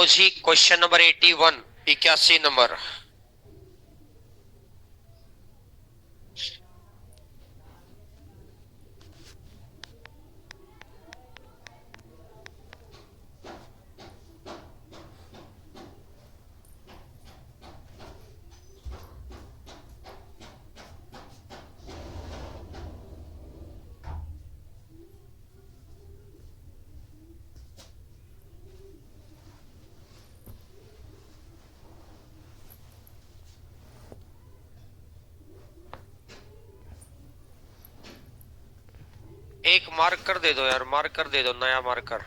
आओ जी, question number 81, 81 number. एक marker दे दो यार, मार्कर दे दो, नया marker.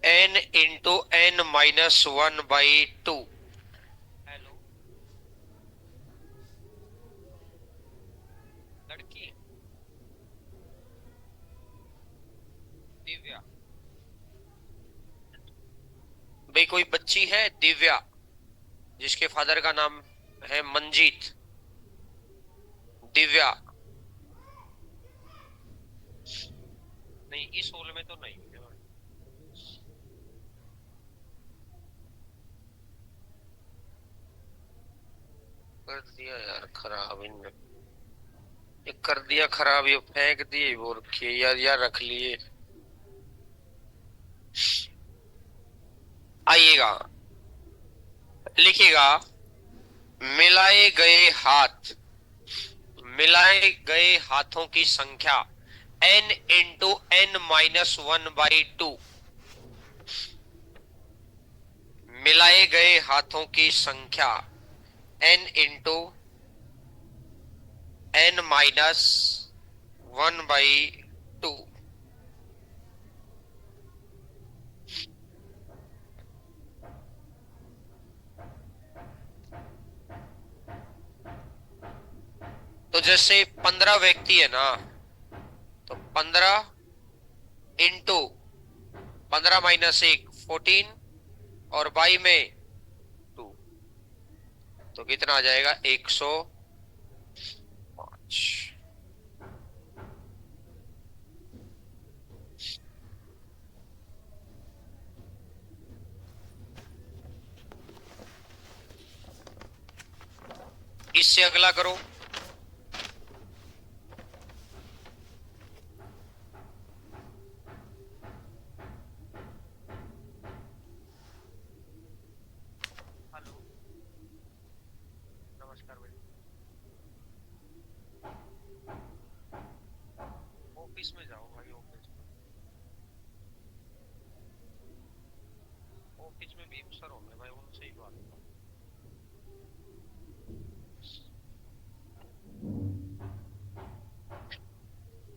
n into n-1/2। Hello, लड़की दिव्या। भाई कोई बच्ची है दिव्या, जिसके फादर का नाम है मंजीत। दिव्या। नहीं, इस होल में तो नहीं है। कर दिया यार खराब इनने, ये कर दिया खराब, ये फेंक दिए वो रखिए यार, यार रख लिए। आइएगा, लिखिएगा। मिलाए गए हाथ, मिलाए गए हाथों की संख्या n इंटू n-1/2। मिलाए गए हाथों की संख्या n इंटू n-1/2। तो जैसे 15 व्यक्ति है ना, तो 15 इंटू 15 - 1 14, और बाई में 2, तो कितना आ जाएगा 105। इससे अगला करो। हेलो, नमस्कार भाई। ऑफिस में जाओ भाई, ऑफिस में। ऑफिस में भी अफसर होंगे भाई, उनसे ही बात करो।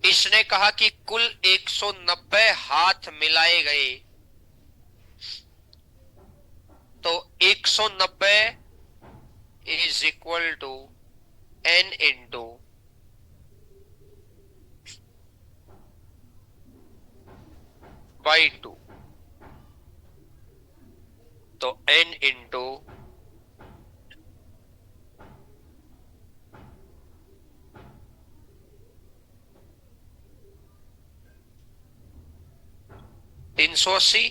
इसने कहा कि कुल 190 हाथ मिलाए गए, तो 190 is equal to n into by 2। तो n इंटू 380।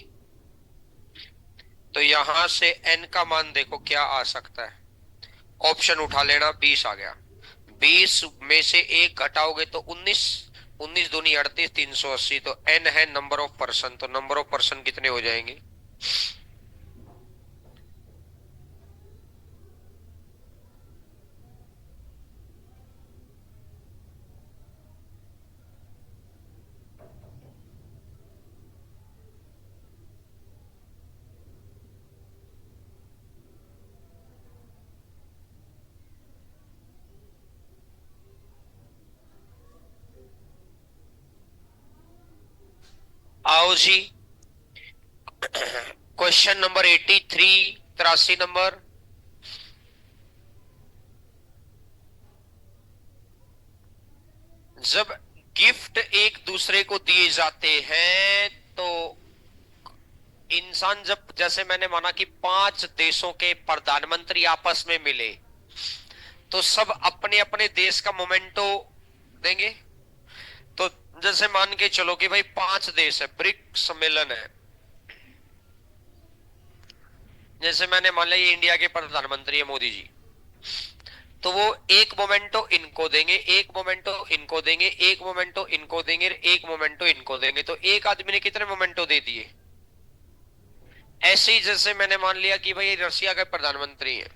तो यहां से n का मान देखो क्या आ सकता है, ऑप्शन उठा लेना, 20 आ गया। 20 में से एक घटाओगे तो 19, 19 दूनी 38, 380। तो n है नंबर ऑफ पर्सन, तो नंबर ऑफ पर्सन कितने हो जाएंगे? आओ जी, क्वेश्चन नंबर 83, 83 नंबर। जब गिफ्ट एक दूसरे को दिए जाते हैं तो इंसान, जब जैसे मैंने माना कि 5 देशों के प्रधानमंत्री आपस में मिले तो सब अपने अपने देश का मोमेंटो देंगे। तो जैसे मान के चलो कि भाई 5 देश है, ब्रिक्स सम्मेलन है, जैसे मैंने मान लिया ये इंडिया के प्रधानमंत्री है मोदी जी, तो वो एक मोमेंटो इनको देंगे, एक मोमेंटो इनको देंगे, एक मोमेंटो इनको देंगे, एक मोमेंटो इनको देंगे, तो एक आदमी ने कितने मोमेंटो दे दिए। ऐसे ही जैसे मैंने मान लिया कि भाई रशिया के प्रधानमंत्री हैं,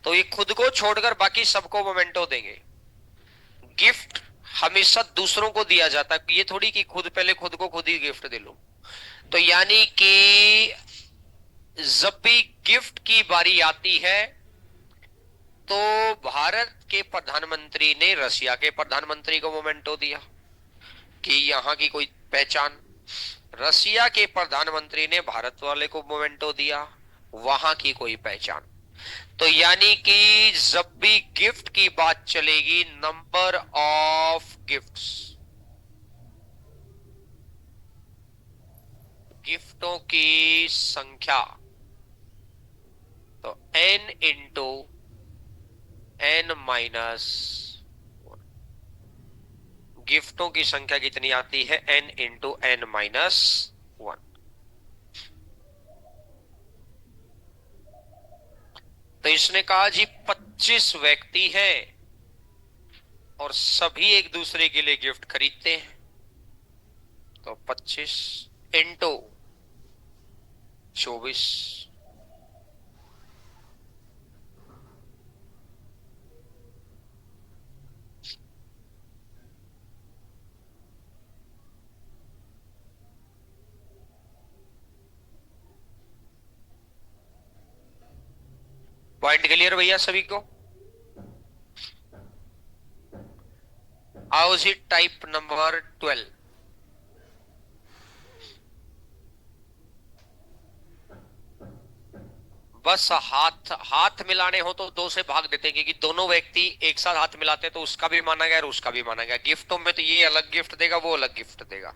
तो ये खुद को छोड़कर बाकी सबको मोमेंटो देंगे। गिफ्ट हमेशा दूसरों को दिया जाता है, ये थोड़ी कि खुद पहले खुद को खुद ही गिफ्ट दे लो। तो यानी कि जब भी गिफ्ट की बारी आती है तो भारत के प्रधानमंत्री ने रशिया के प्रधानमंत्री को मोमेंटो दिया कि यहां की कोई पहचान, रशिया के प्रधानमंत्री ने भारत वाले को मोमेंटो दिया वहां की कोई पहचान। तो यानी कि जब भी गिफ्ट की बात चलेगी, नंबर ऑफ गिफ्ट्स, गिफ्टों की संख्या, तो n इंटू n माइनस, गिफ्टों की संख्या कितनी आती है, n इंटू n माइनस 1। तो इसने कहा जी 25 व्यक्ति हैं और सभी एक दूसरे के लिए गिफ्ट खरीदते हैं, तो 25 इंटू 24, पॉइंट क्लियर भैया सभी को। आओ जी टाइप नंबर 12। बस हाथ हाथ मिलाने हो तो दो से भाग देते हैं, क्योंकि दोनों व्यक्ति एक साथ हाथ मिलाते हैं तो उसका भी माना गया और उसका भी माना गया। गिफ्टों में तो ये अलग गिफ्ट देगा, वो अलग गिफ्ट देगा,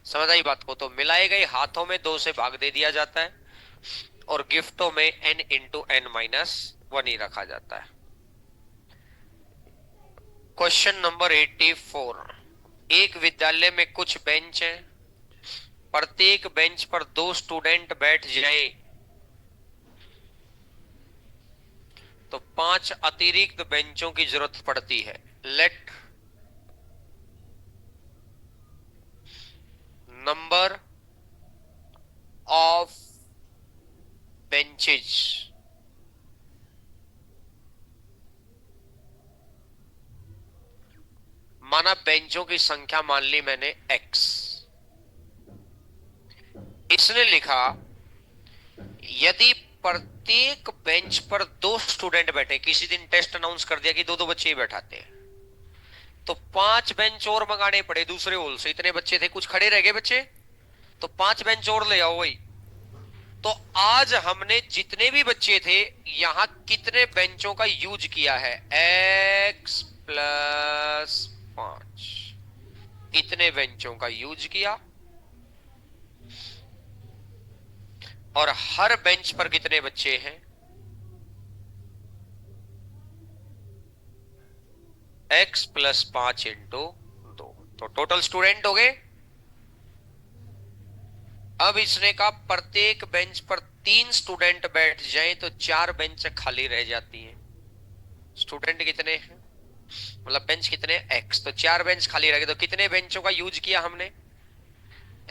समझ आई बात को। तो मिलाए गए हाथों में 2 से भाग दे दिया जाता है और गिफ्टों में n इंटू n माइनस 1 ही रखा जाता है। Question number 84। एक विद्यालय में कुछ बेंच हैं, प्रत्येक बेंच पर 2 स्टूडेंट बैठ जाए तो 5 अतिरिक्त बेंचों की जरूरत पड़ती है। लेट नंबर ऑफ बेंचेज, माना बेंचों की संख्या मान ली मैंने x। इसने लिखा यदि प्रत्येक बेंच पर 2 स्टूडेंट बैठे, किसी दिन टेस्ट अनाउंस कर दिया कि 2-2 बच्चे ही बैठाते हैं, तो 5 बेंच और मंगाने पड़े दूसरे हॉल से। इतने बच्चे थे, कुछ खड़े रह गए बच्चे, तो 5 बेंच और ले आओ वही। तो आज हमने जितने भी बच्चे थे यहां कितने बेंचों का यूज किया है, x प्लस 5, इतने बेंचों का यूज किया। और हर बेंच पर कितने बच्चे हैं, x प्लस 5 इंटू 2, तो टोटल स्टूडेंट हो गए। अब इसने कहा प्रत्येक बेंच पर 3 स्टूडेंट बैठ जाएं तो 4 बेंच खाली रह जाती हैं। स्टूडेंट कितने हैं, मतलब बेंच कितने, x, तो 4 बेंच खाली रह गए, तो कितने बेंचों का यूज किया हमने,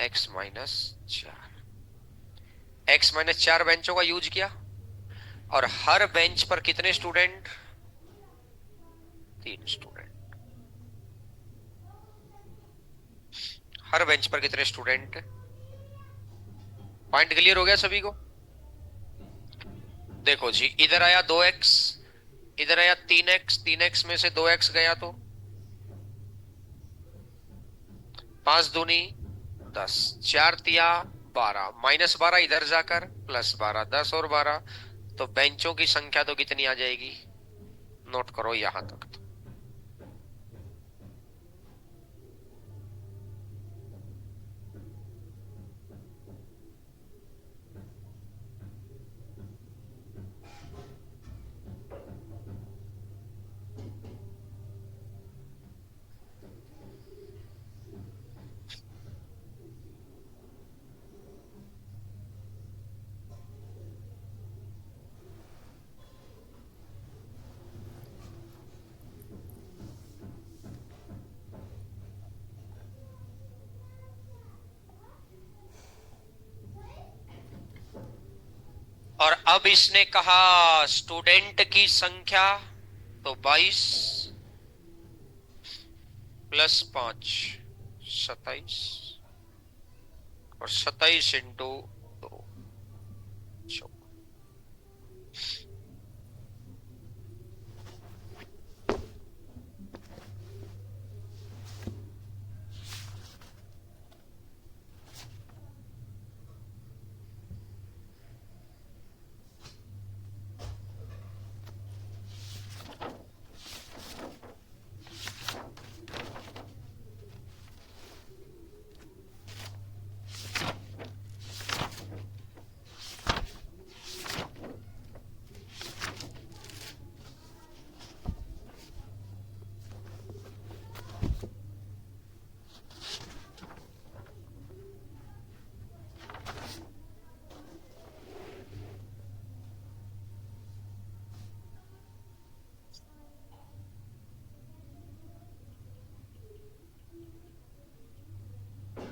x माइनस 4, x माइनस 4 बेंचों का यूज किया। और हर बेंच पर कितने स्टूडेंट, 3 स्टूडेंट। हर बेंच पर कितने स्टूडेंट, पॉइंट क्लियर हो गया सभी को। देखो जी इधर आया 2x, इधर आया 3x, 3x में से 2x गया तो 5 दूनी 10, 4 तिया 12, माइनस 12 इधर जाकर प्लस 12, 10 और 12, तो बेंचों की संख्या तो कितनी आ जाएगी, नोट करो यहां तक। अब इसने कहा स्टूडेंट की संख्या, तो 22 प्लस 5 27, और 27 इंटू 2।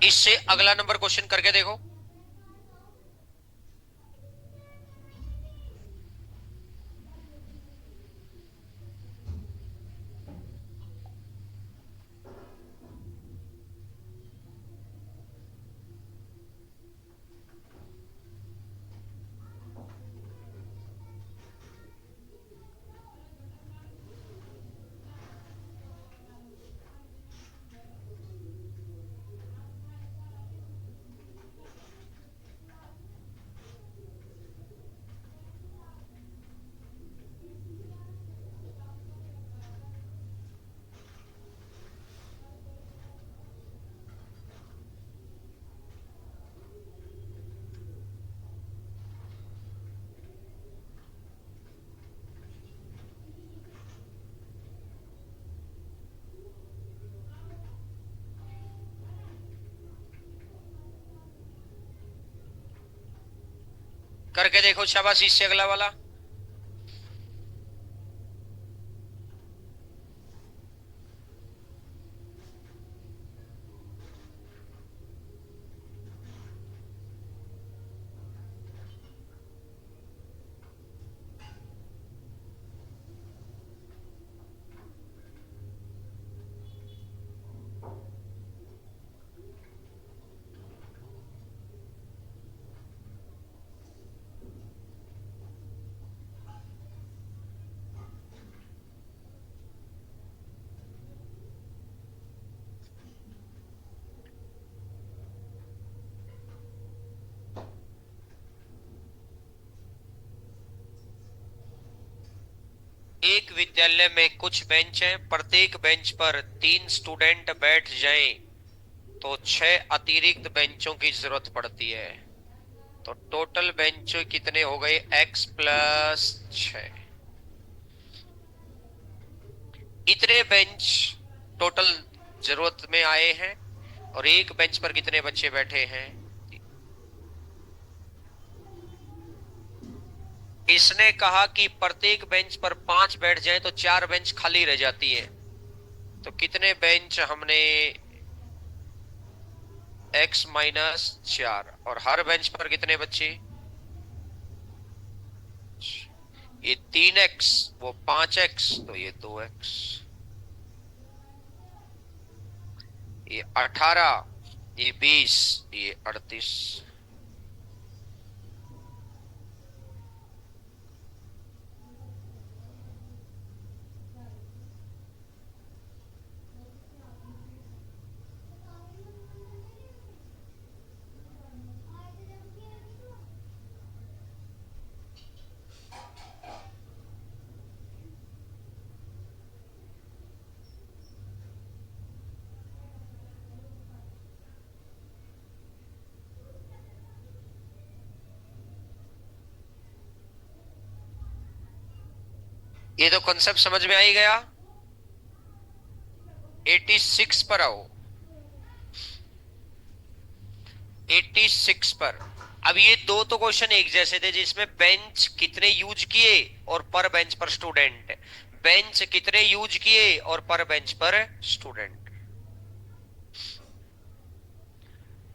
इससे अगला नंबर क्वेश्चन करके देखो। करके देखो, शाबाश। इससे अगला वाला। एक विद्यालय में कुछ बेंच हैं, प्रत्येक बेंच पर 3 स्टूडेंट बैठ जाएं तो 6 अतिरिक्त बेंचों की जरूरत पड़ती है। तो टोटल बेंच कितने हो गए? x plus 6। इतने बेंच टोटल जरूरत में आए हैं, और एक बेंच पर कितने बच्चे बैठे हैं? इसने कहा कि प्रत्येक बेंच पर 5 बैठ जाए तो 4 बेंच खाली रह जाती है। तो कितने बेंच हमने? x माइनस 4, और हर बेंच पर कितने बच्चे? ये 3x, वो 5x, तो ये 2x। ये 18, ये 20, ये 38। ये तो कॉन्सेप्ट समझ में आ ही गया। 86 पर आओ। 86 पर। अब ये दो तो क्वेश्चन एक जैसे थे, जिसमें बेंच कितने यूज किए और पर बेंच पर स्टूडेंट। बेंच कितने यूज किए और पर बेंच पर स्टूडेंट।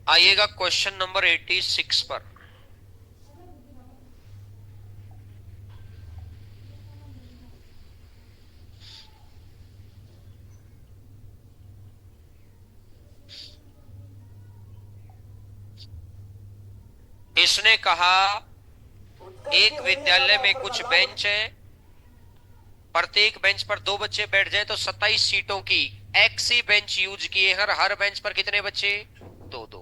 आइएगा क्वेश्चन नंबर 86 पर। उसने कहा एक विद्यालय में कुछ बेंच है, प्रत्येक बेंच पर 2 बच्चे बैठ जाए तो 27 सीटों की एक्स ही बेंच यूज किए, हर बेंच पर कितने बच्चे? 2-2।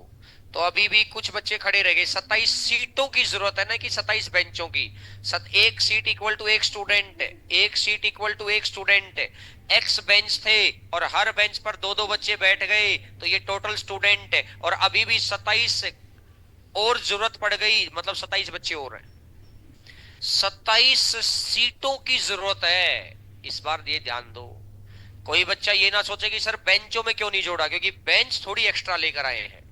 तो अभी भी कुछ बच्चे खड़े रह गए। 27 सीटों की जरूरत है ना, कि 27 बेंचों की। एक सीट इक्वल टू एक स्टूडेंट, एक सीट इक्वल टू एक स्टूडेंट। एक्स बेंच थे और हर बेंच पर 2-2 बच्चे बैठ गए, तो ये टोटल स्टूडेंट है। और अभी भी 27 और जरूरत पड़ गई, मतलब 27 बच्चे और हैं। 27 सीटों की जरूरत है। इस बार ये ध्यान दो, कोई बच्चा ये ना सोचे कि सर बेंचों में क्यों नहीं जोड़ा, क्योंकि बेंच थोड़ी एक्स्ट्रा लेकर आए हैं।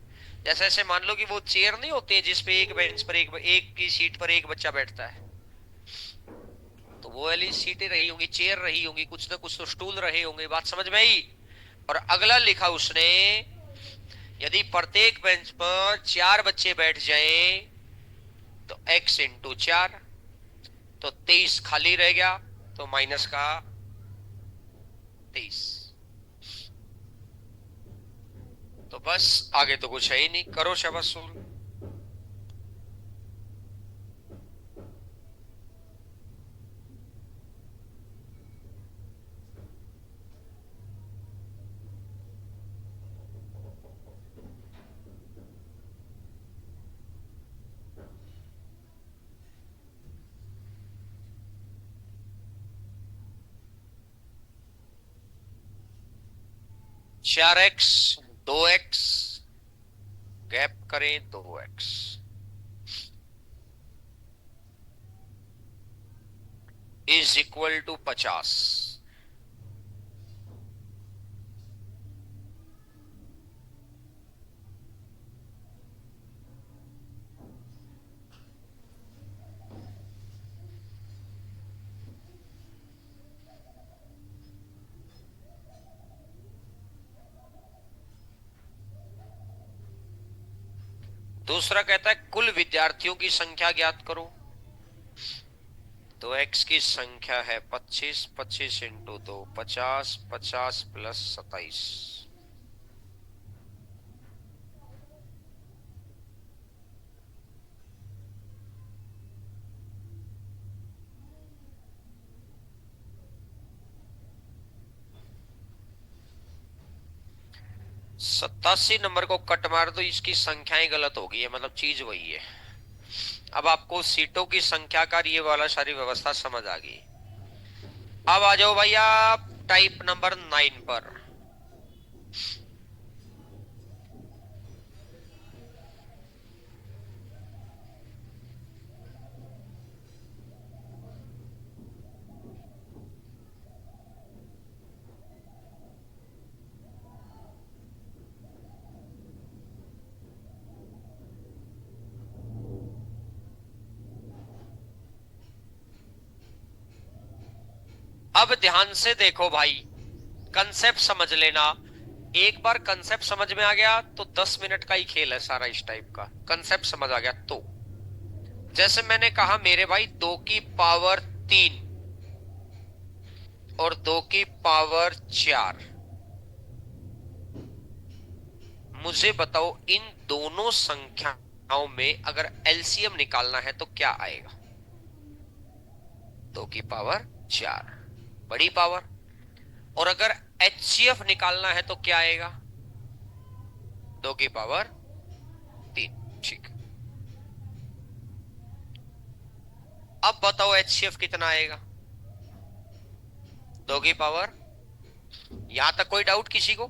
जैसे ऐसे मान लो कि वो चेयर नहीं होती है जिसपे एक बेंच पर एक की सीट पर एक बच्चा बैठता है, तो वो वाली सीटें रही होंगी, चेयर रही होंगी, कुछ ना कुछ तो स्टूल रहे होंगे। बात समझ में आई? और अगला लिखा उसने, यदि प्रत्येक बेंच पर 4 बच्चे बैठ जाएं तो x इंटू 4, तो 23 खाली रह गया, तो माइनस का 23। तो बस आगे तो कुछ है ही नहीं, करो शाबाश। 4x 2x गैप करें 2x इज इक्वल टू 50। दूसरा कहता है कुल विद्यार्थियों की संख्या ज्ञात करो। तो x की संख्या है 25, 25 इंटू 2 50, 50 प्लस 27। सत्तासी नंबर को कट मार दो, इसकी संख्याएं गलत हो गई है, मतलब चीज वही है। अब आपको सीटों की संख्या का ये वाला सारी व्यवस्था समझ आ गई। अब आ जाओ भैया टाइप नंबर 9 पर। अब ध्यान से देखो भाई, कंसेप्ट समझ लेना। एक बार कंसेप्ट समझ में आ गया तो 10 मिनट का ही खेल है सारा। इस टाइप का कंसेप्ट समझ आ गया तो, जैसे मैंने कहा मेरे भाई 2 की पावर 3 और 2 की पावर 4, मुझे बताओ इन दोनों संख्याओं में अगर एलसीएम निकालना है तो क्या आएगा? 2 की पावर 4 बड़ी पावर, और अगर एचसीएफ निकालना है तो क्या आएगा? 2 की पावर 3। ठीक, अब बताओ एचसीएफ कितना आएगा? 2 की पावर, यहां तक कोई डाउट किसी को?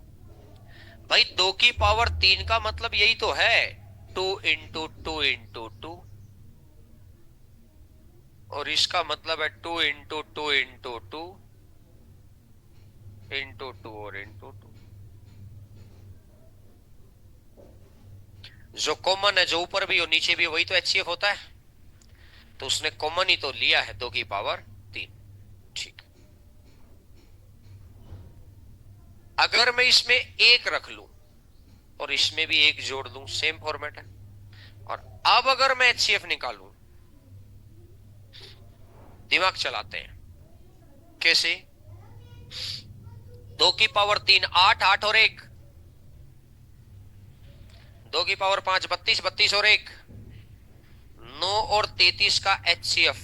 भाई 2 की पावर 3 का मतलब यही तो है, 2 इंटू 2 इंटू 2, और इसका मतलब है 2 इंटू 2 इंटू 2 इंटू 2 और इंटू 2। जो कॉमन है, जो ऊपर भी हो नीचे भी हो, वही तो एचसीएफ होता है। तो उसने कॉमन ही तो लिया है, 2 की पावर 3। ठीक, अगर मैं इसमें एक रख लूं और इसमें भी एक जोड़ दूं, सेम फॉर्मेट है। और अब अगर मैं एचसीएफ निकालूं, दिमाग चलाते हैं कैसे? 2 की पावर 3 8, 8 और 1, 2 की पावर 5 32, 32 और 1, 9 और 33 का HCF।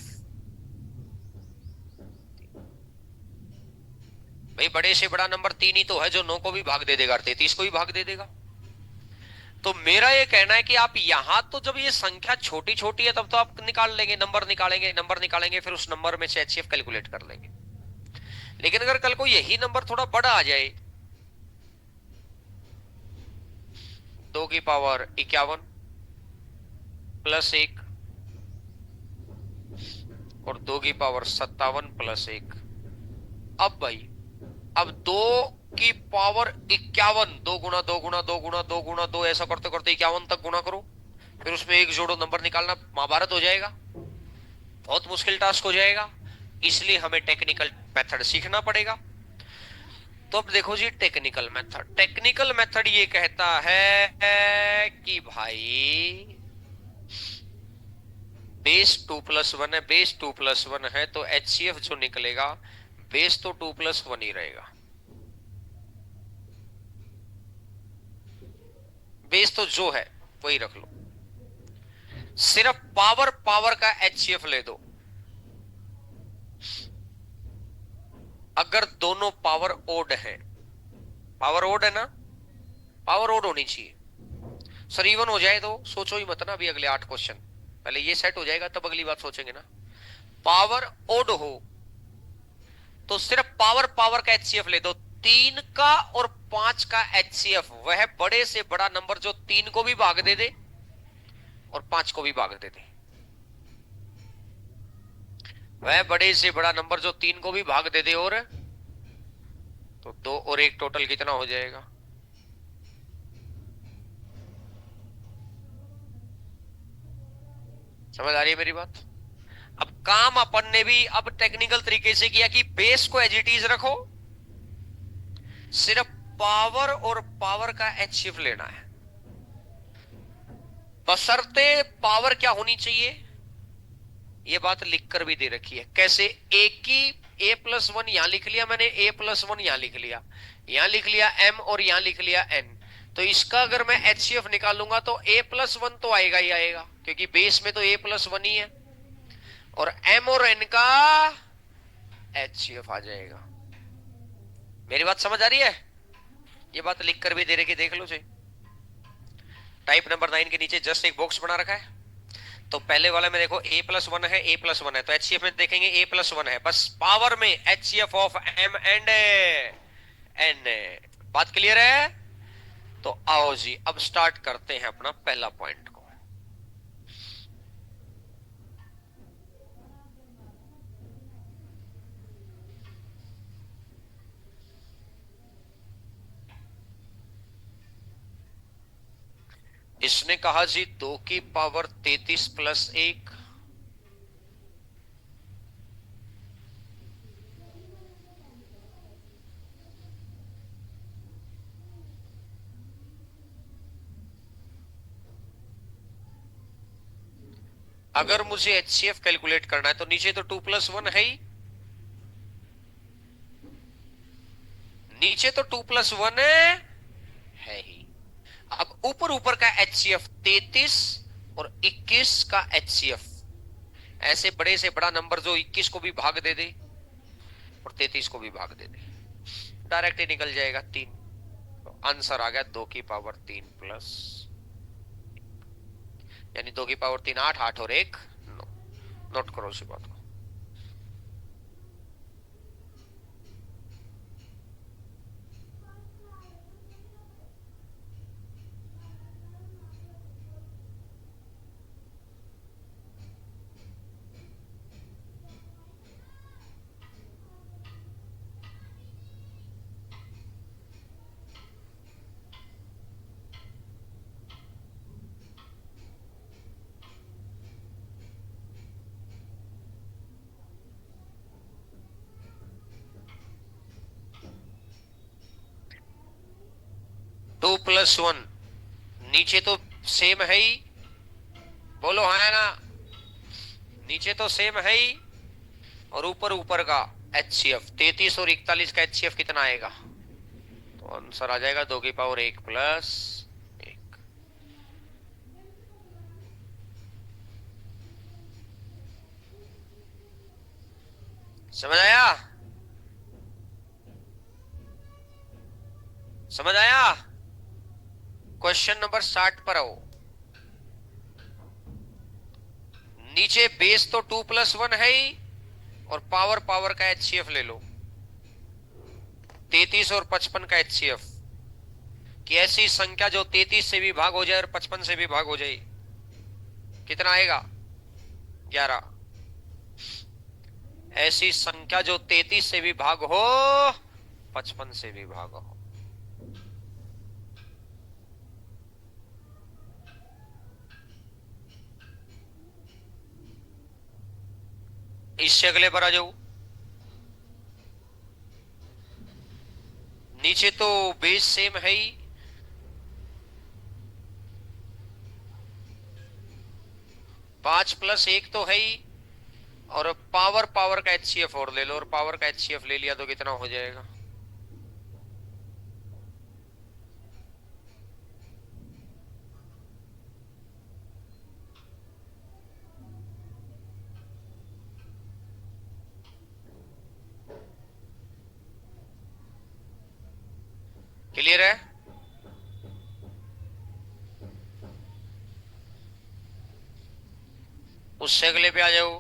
भाई बड़े से बड़ा नंबर 3 ही तो है जो 9 को भी भाग दे देगा और 33 को भी भाग दे देगा। तो मेरा ये कहना है कि आप यहां तो जब ये संख्या छोटी छोटी है तब तो आप निकाल लेंगे, नंबर निकालेंगे, फिर उस नंबर में से HCF कैलकुलेट कर लेंगे। लेकिन अगर कल को यही नंबर थोड़ा बड़ा आ जाए, 2 की पावर 51 प्लस 1 और 2 की पावर 57 प्लस 1। अब भाई, अब 2 की पावर 51, 2 गुना 2 गुना 2 गुना 2 गुना 2 ऐसा करते करते 51 तक गुना करो, फिर उसमें एक जोड़ो, नंबर निकालना महाभारत हो जाएगा, बहुत मुश्किल टास्क हो जाएगा। इसलिए हमें टेक्निकल मेथड सीखना पड़ेगा। तो अब देखो जी, टेक्निकल मेथड ये कहता है कि भाई बेस 2+1 है, बेस 2+1 है, तो HCF जो निकलेगा बेस तो 2+1 ही रहेगा। बेस तो जो है वही रख लो, सिर्फ पावर पावर का HCF ले दो। अगर दोनों पावर ओड है, पावर ओड है ना, पावर ओड होनी चाहिए। सर इवन हो जाए तो सोचो ही मत ना, अभी अगले 8 क्वेश्चन पहले ये सेट हो जाएगा तब अगली बात सोचेंगे ना। पावर ओड हो तो सिर्फ पावर पावर का HCF ले दो। 3 का और 5 का HCF वह बड़े से बड़ा नंबर जो 3 को भी भाग दे दे और 5 को भी भाग दे दे, वह बड़े से बड़ा नंबर जो 3 को भी भाग दे दे, और तो 2 और 1 टोटल कितना हो जाएगा? समझ आ रही है मेरी बात? अब काम अपन ने भी अब टेक्निकल तरीके से किया कि बेस को एज इट इज रखो, सिर्फ पावर और पावर का HCF लेना है। बशर्ते पावर क्या होनी चाहिए, ये बात लिखकर भी दे रखी है। कैसे? ए की A+1 यहां लिख लिया मैंने, A+1 यहां लिख लिया, यहां लिख लिया M और यहां लिख लिया N। तो इसका अगर मैं HCF निकालूंगा तो A+1 तो आएगा ही आएगा, क्योंकि बेस में तो A+1 ही है, और M और N का HCF आ जाएगा। मेरी बात समझ आ रही है? ये बात लिखकर भी दे रखी, देख लो जी। टाइप नंबर 9 के नीचे जस्ट एक बॉक्स बना रखा है। तो पहले वाले में देखो A+1 है, A+1 है, तो HCF में देखेंगे A+1 है, बस पावर में HCF of M and N। बात क्लियर है? तो आओ जी अब स्टार्ट करते हैं अपना पहला पॉइंट को। इसने कहा जी 2 की पावर 33 प्लस 1। अगर मुझे HCF कैलकुलेट करना है तो नीचे तो 2+1 है ही, नीचे तो 2+1 है ही। अब ऊपर ऊपर का HCF 33 और 21 का HCF, ऐसे बड़े से बड़ा नंबर जो 21 को भी भाग दे दे और 33 को भी भाग दे दे, डायरेक्ट ही निकल जाएगा 3। तो आंसर आ गया 2 की पावर 3 प्लस, यानी 2 की पावर 3 8, 8 और 1 9। नोट करो उसी बात को। टू प्लस वन, नीचे तो सेम है ही, बोलो है ना, नीचे तो सेम है ही, और ऊपर ऊपर का HCF 33 और 41 का HCF कितना आएगा? तो आंसर आ जाएगा 2 की पावर 1 प्लस 1। समझ आया? समझ आया? क्वेश्चन नंबर 60 पर आओ। नीचे बेस तो 2+1 है ही, और पावर पावर का एचसीएफ ले लो, 33 और 55 का एचसीएफ, कि ऐसी संख्या जो 33 से भी भाग हो जाए और 55 से भी भाग हो जाए। कितना आएगा? 11। ऐसी संख्या जो 33 से भी भाग हो, 55 से भी भाग हो। इससे अगले पर आ जाओ। नीचे तो बेस सेम है ही, 5+1 तो है ही, और पावर पावर का एचसीएफ और ले लो, और पावर का एचसीएफ ले लिया तो कितना हो जाएगा? क्लियर है? उससे अगले पे आ जाओ।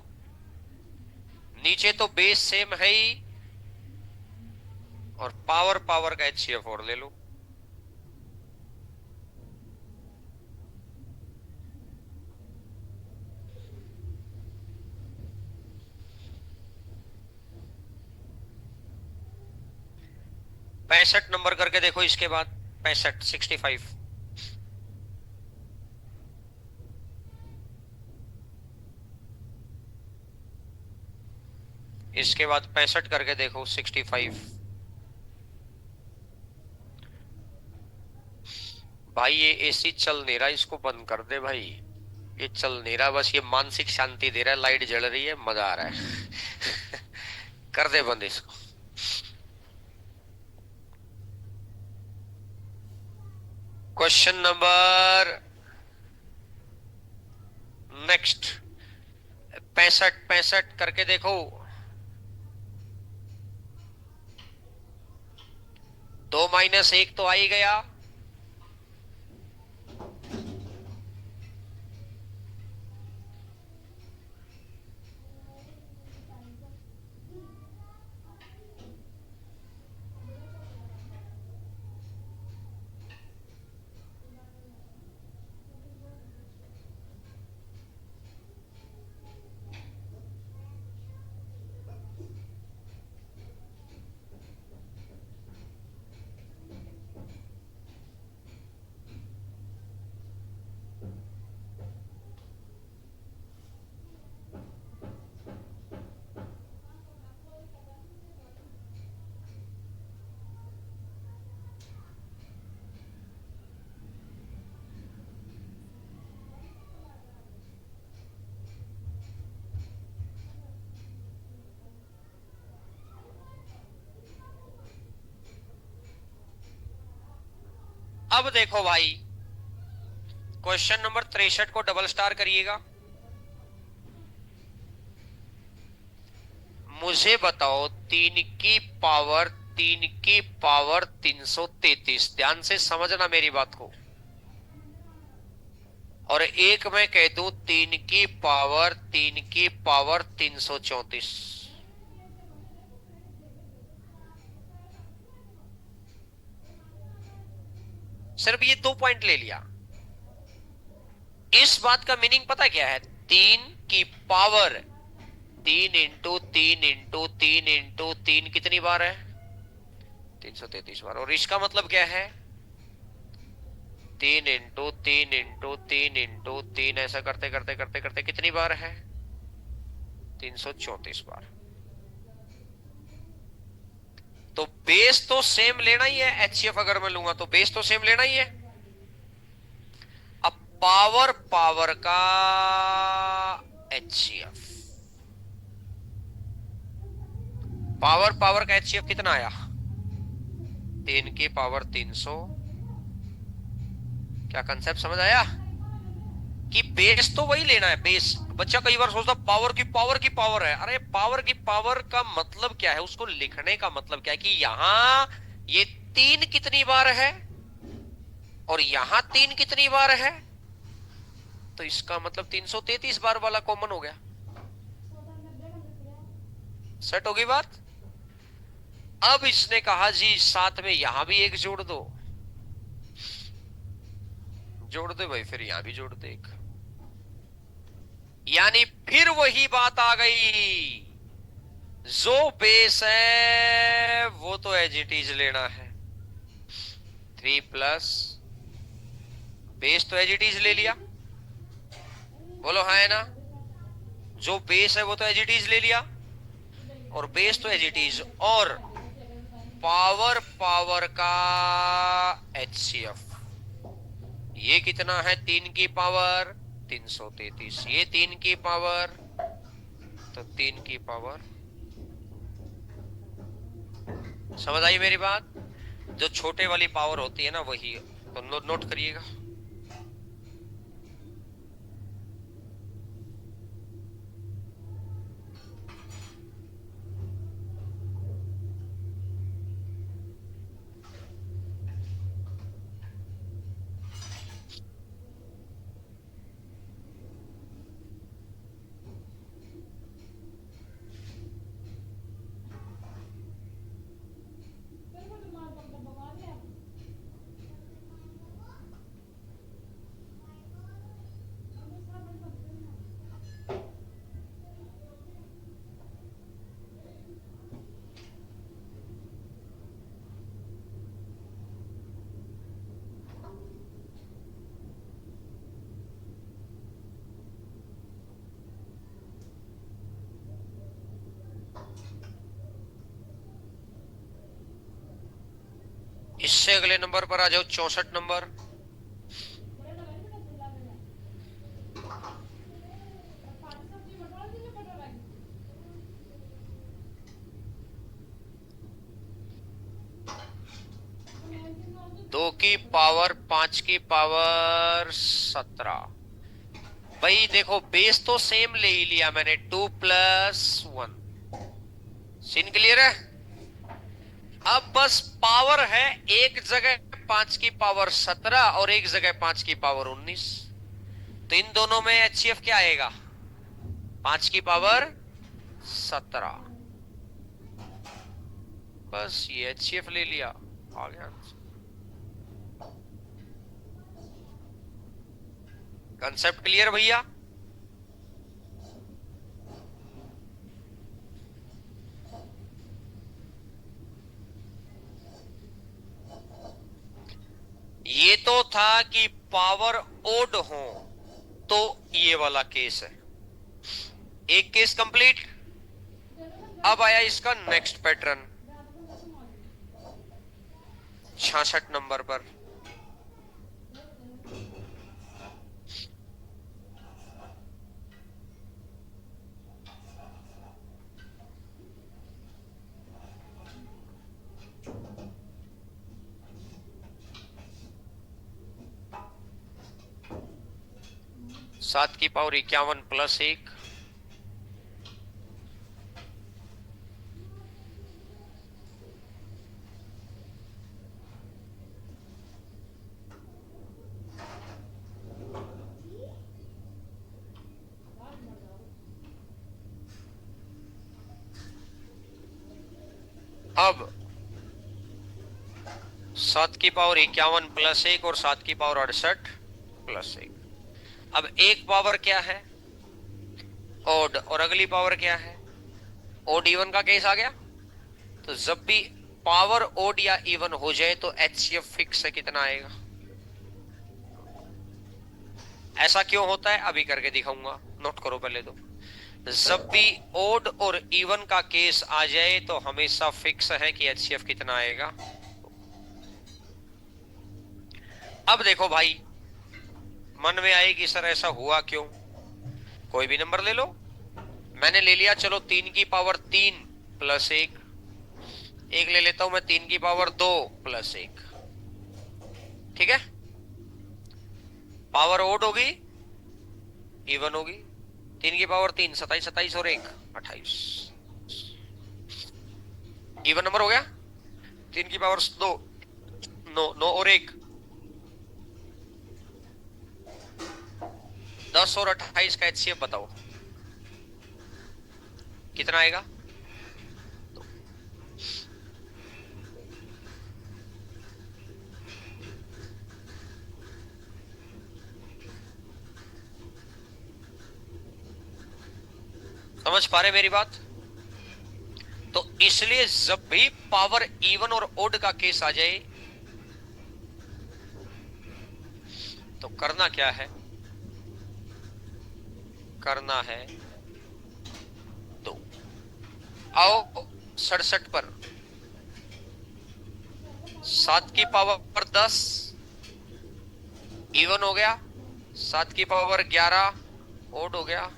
नीचे तो बेस सेम है ही, और पावर पावर का एचसीएफ और ले लो। पैंसठ नंबर करके देखो इसके बाद। 65, 65। इसके बाद 65 करके देखो, 65। भाई ये एसी चल नहीं रहा, इसको बंद कर दे भाई। ये चल नहीं रहा, बस ये मानसिक शांति दे रहा है, लाइट जल रही है, मजा आ रहा है। कर दे बंद इसको। क्वेश्चन नंबर नेक्स्ट, 65 65 करके देखो। 2 - 1 तो आ ही गया। अब देखो भाई, क्वेश्चन नंबर 63 को डबल स्टार करिएगा। मुझे बताओ, 3 की पावर ध्यान से समझना मेरी बात को। और एक मैं कह दूं 3 की पावर 334। सिर्फ ये 2 पॉइंट ले लिया। इस बात का मीनिंग पता क्या है? 3 की पावर 3 × 3 × 3 × 3 कितनी बार है? 333 बार। और इसका मतलब क्या है? 3 × 3 × 3 × 3 ऐसा करते करते करते करते कितनी बार है? 334 बार। तो बेस तो सेम लेना ही है, एचसीएफ अगर मैं लूंगा तो बेस तो सेम लेना ही है। अब पावर पावर का एचसीएफ, पावर पावर का एचसीएफ कितना आया? 3 की पावर 300। क्या कंसेप्ट समझ आया? कि बेस तो वही लेना है, बेस। बच्चा कई बार सोचता पावर की पावर की पावर है, अरे पावर की पावर का मतलब क्या है, उसको लिखने का मतलब क्या है कि यहां ये 3 कितनी बार है और यहां 3 कितनी बार है, तो इसका मतलब 333 बार वाला कॉमन हो गया। सेट होगी बात। अब इसने कहा जी साथ में यहां भी एक जोड़ दो, जोड़ दे भाई, फिर यहां भी जोड़ दे एक, यानी फिर वही बात आ गई, जो बेस है वो तो एज इट इज लेना है। 3 प्लस बेस तो एज इट इज ले लिया, बोलो हाँ है ना, जो बेस है वो तो एज इट इज ले लिया, और बेस तो एज इट इज, और पावर पावर का एचसीएफ, ये कितना है 3 की पावर 333, ये 3 की पावर, तो 3 की पावर। समझ आई मेरी बात। जो छोटे वाली पावर होती है ना वही, तो नोट करिएगा। इससे अगले नंबर पर आ जाओ, 64 नंबर। दो की पावर 5 की पावर 17। भाई देखो बेस तो सेम ले ही लिया मैंने, 2 + 1। सीन क्लियर है। अब बस पावर है, एक जगह 5 की पावर 17 और एक जगह 5 की पावर 19, तो इन दोनों में एचसीएफ क्या आएगा, 5 की पावर 17। बस ये एचसीएफ ले लिया, आ गया। कंसेप्ट क्लियर भैया। ये तो था कि पावर ओड हो, तो ये वाला केस है, एक केस कंप्लीट। अब आया इसका नेक्स्ट पैटर्न, 66 नंबर पर। (7 की पावर 51 + 1)। अब 7 की पावर 51 + 1 और 7 की पावर 68 + 1। अब एक पावर क्या है, ओड, और अगली पावर क्या है, ओड इवन का केस आ गया। तो जब भी पावर ओड या इवन हो जाए तो एचसीएफ फिक्स है, कितना आएगा। ऐसा क्यों होता है अभी करके दिखाऊंगा, नोट करो पहले तो। जब भी ओड और इवन का केस आ जाए तो हमेशा फिक्स है कि एचसीएफ कितना आएगा। अब देखो भाई, मन में आएगी सर ऐसा हुआ क्यों, कोई भी नंबर ले लो, मैंने ले लिया चलो 3 की पावर 3 + 1, एक ले लेता हूं मैं 3 की पावर 2 + 1। ठीक है, पावर ओड होगी इवन होगी। 3 की पावर 3, 27, 27 और 1 28। इवन नंबर हो गया। 3 की पावर 2, 9, 9 और 1 10 और 28 का एचसीएफ बताओ कितना आएगा। तो समझ पा रहे मेरी बात। तो इसलिए जब भी पावर इवन और ओड का केस आ जाए तो करना क्या है, करना है तो आओ 67 पर 7 की पावर 10 इवन हो गया, 7 की पावर 11 ओड हो गया।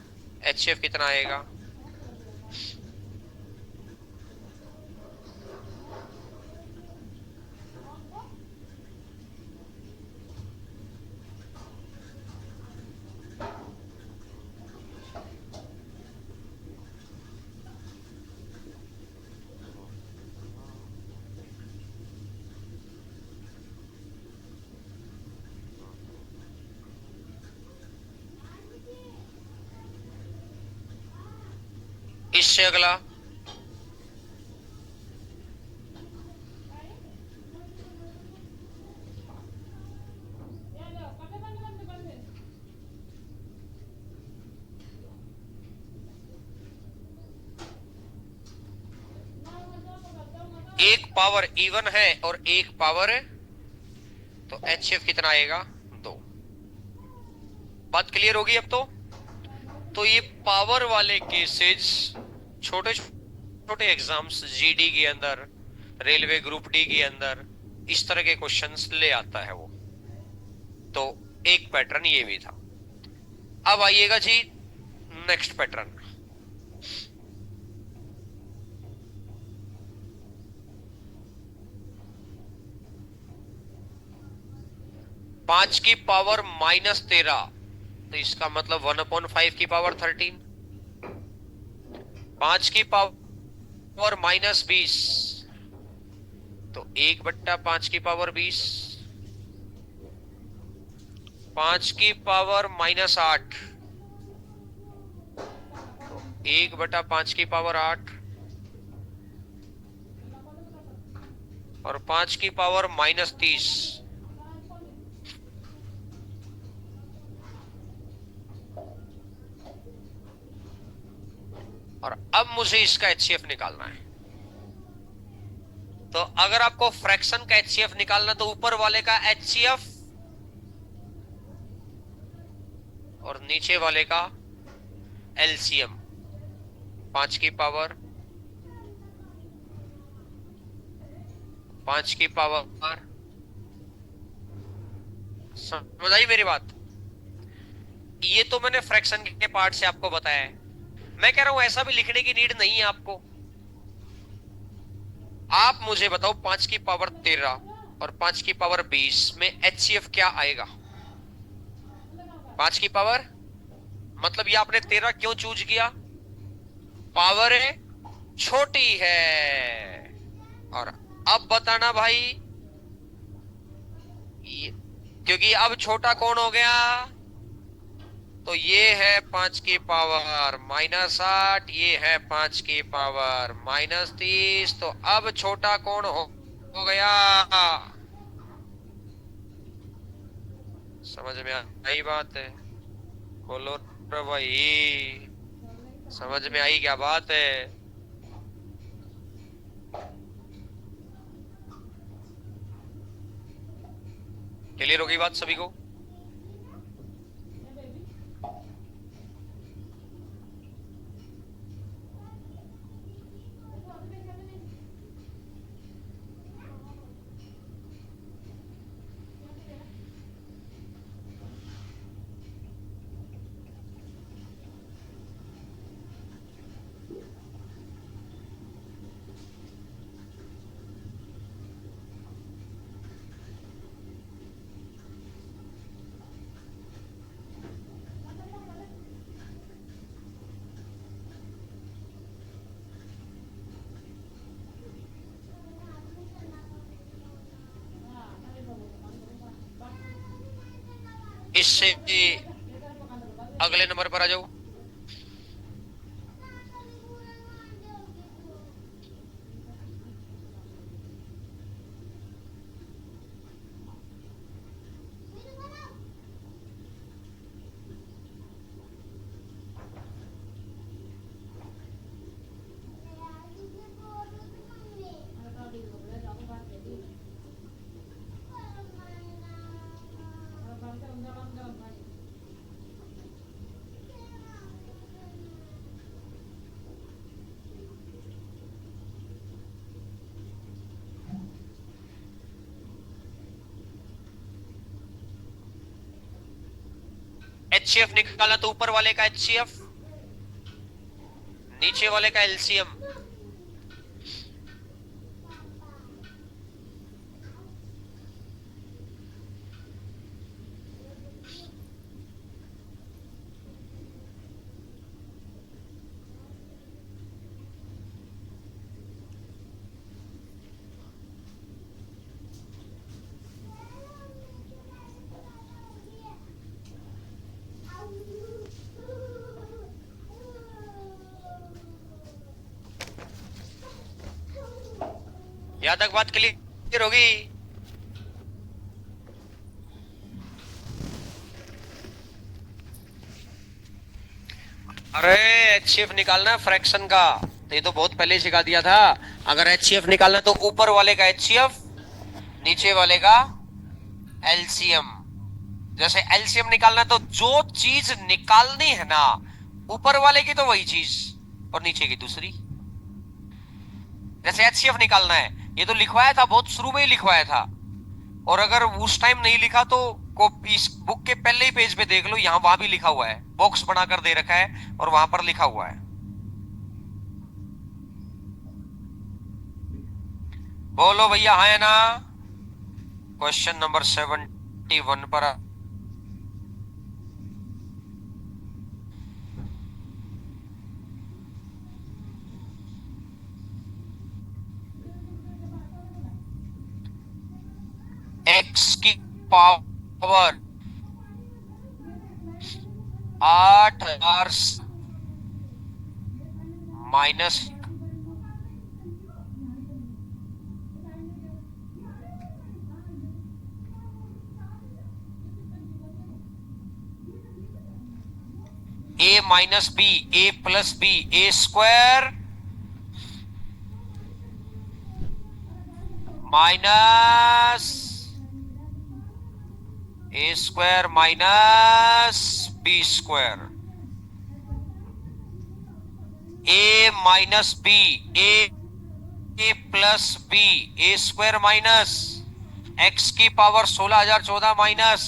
एचसीएफ कितना आएगा। इससे अगला एक पावर इवन है और एक पावर, तो एचसीएफ कितना आएगा 2। बात क्लियर होगी अब तो ये पावर वाले केसेस छोटे छोटे एग्जाम्स जीडी के अंदर, रेलवे ग्रुप डी के अंदर इस तरह के क्वेश्चंस ले आता है वो। तो एक पैटर्न ये भी था। अब आइएगा जी नेक्स्ट पैटर्न। 5 की पावर -13, तो इसका मतलब 1/5 की पावर 13। 5 की पावर -20, तो 1/5 की पावर 20। 5 की पावर -8, तो 1/5 की पावर 8। और 5 की पावर -30, और अब मुझे इसका एचसीएफ निकालना है। तो अगर आपको फ्रैक्शन का एचसीएफ निकालना तो ऊपर वाले का एचसीएफ और नीचे वाले का एलसीएम। 5 की पावर समझ आई मेरी बात। ये तो मैंने फ्रैक्शन के पार्ट से आपको बताया है। मैं कह रहा हूं ऐसा भी लिखने की नीड नहीं है आपको। आप मुझे बताओ 5 की पावर 13 और 5 की पावर 20 में एचसीएफ क्या आएगा। 5 की पावर मतलब ये आपने 13 क्यों चूज किया, पावर है छोटी है। और अब बताना भाई क्योंकि अब छोटा कौन हो गया, तो ये है 5 की पावर -8, ये है 5 की पावर -30। तो अब छोटा कौन हो गया। समझ में आई बात है, बोलो रे भाई, समझ में आई क्या बात है। क्लियर हो गई बात सभी को। इससे अगले नंबर पर आ जाओ। HCF निकालना तो ऊपर वाले का HCF, नीचे वाले का LCM। यहां तक बात क्लियर होगी? अरे HCF निकालना फ्रैक्शन का तो ये तो बहुत पहले ही सिखा दिया था। अगर HCF निकालना तो ऊपर वाले का HCF, नीचे वाले का LCM। जैसे LCM निकालना तो जो चीज निकालनी है ना, ऊपर वाले की तो वही चीज और नीचे की दूसरी। जैसे HCF निकालना है, ये तो लिखवाया था, बहुत शुरू में ही लिखवाया था। और अगर उस टाइम नहीं लिखा तो इस बुक के पहले ही पेज पे देख लो, यहां वहां भी लिखा हुआ है, बॉक्स बनाकर दे रखा है और वहां पर लिखा हुआ है। बोलो भैया, हाँ है ना? क्वेश्चन नंबर 71 पर एक्स की पावर 8,000 माइनस ए माइनस बी, ए प्लस बी, ए स्क्वायर माइनस ए स्क्वायर माइनस बी स्क्वायर, ए माइनस बी, ए प्लस बी, ए स्क्वायर माइनस एक्स की पावर 16,014 माइनस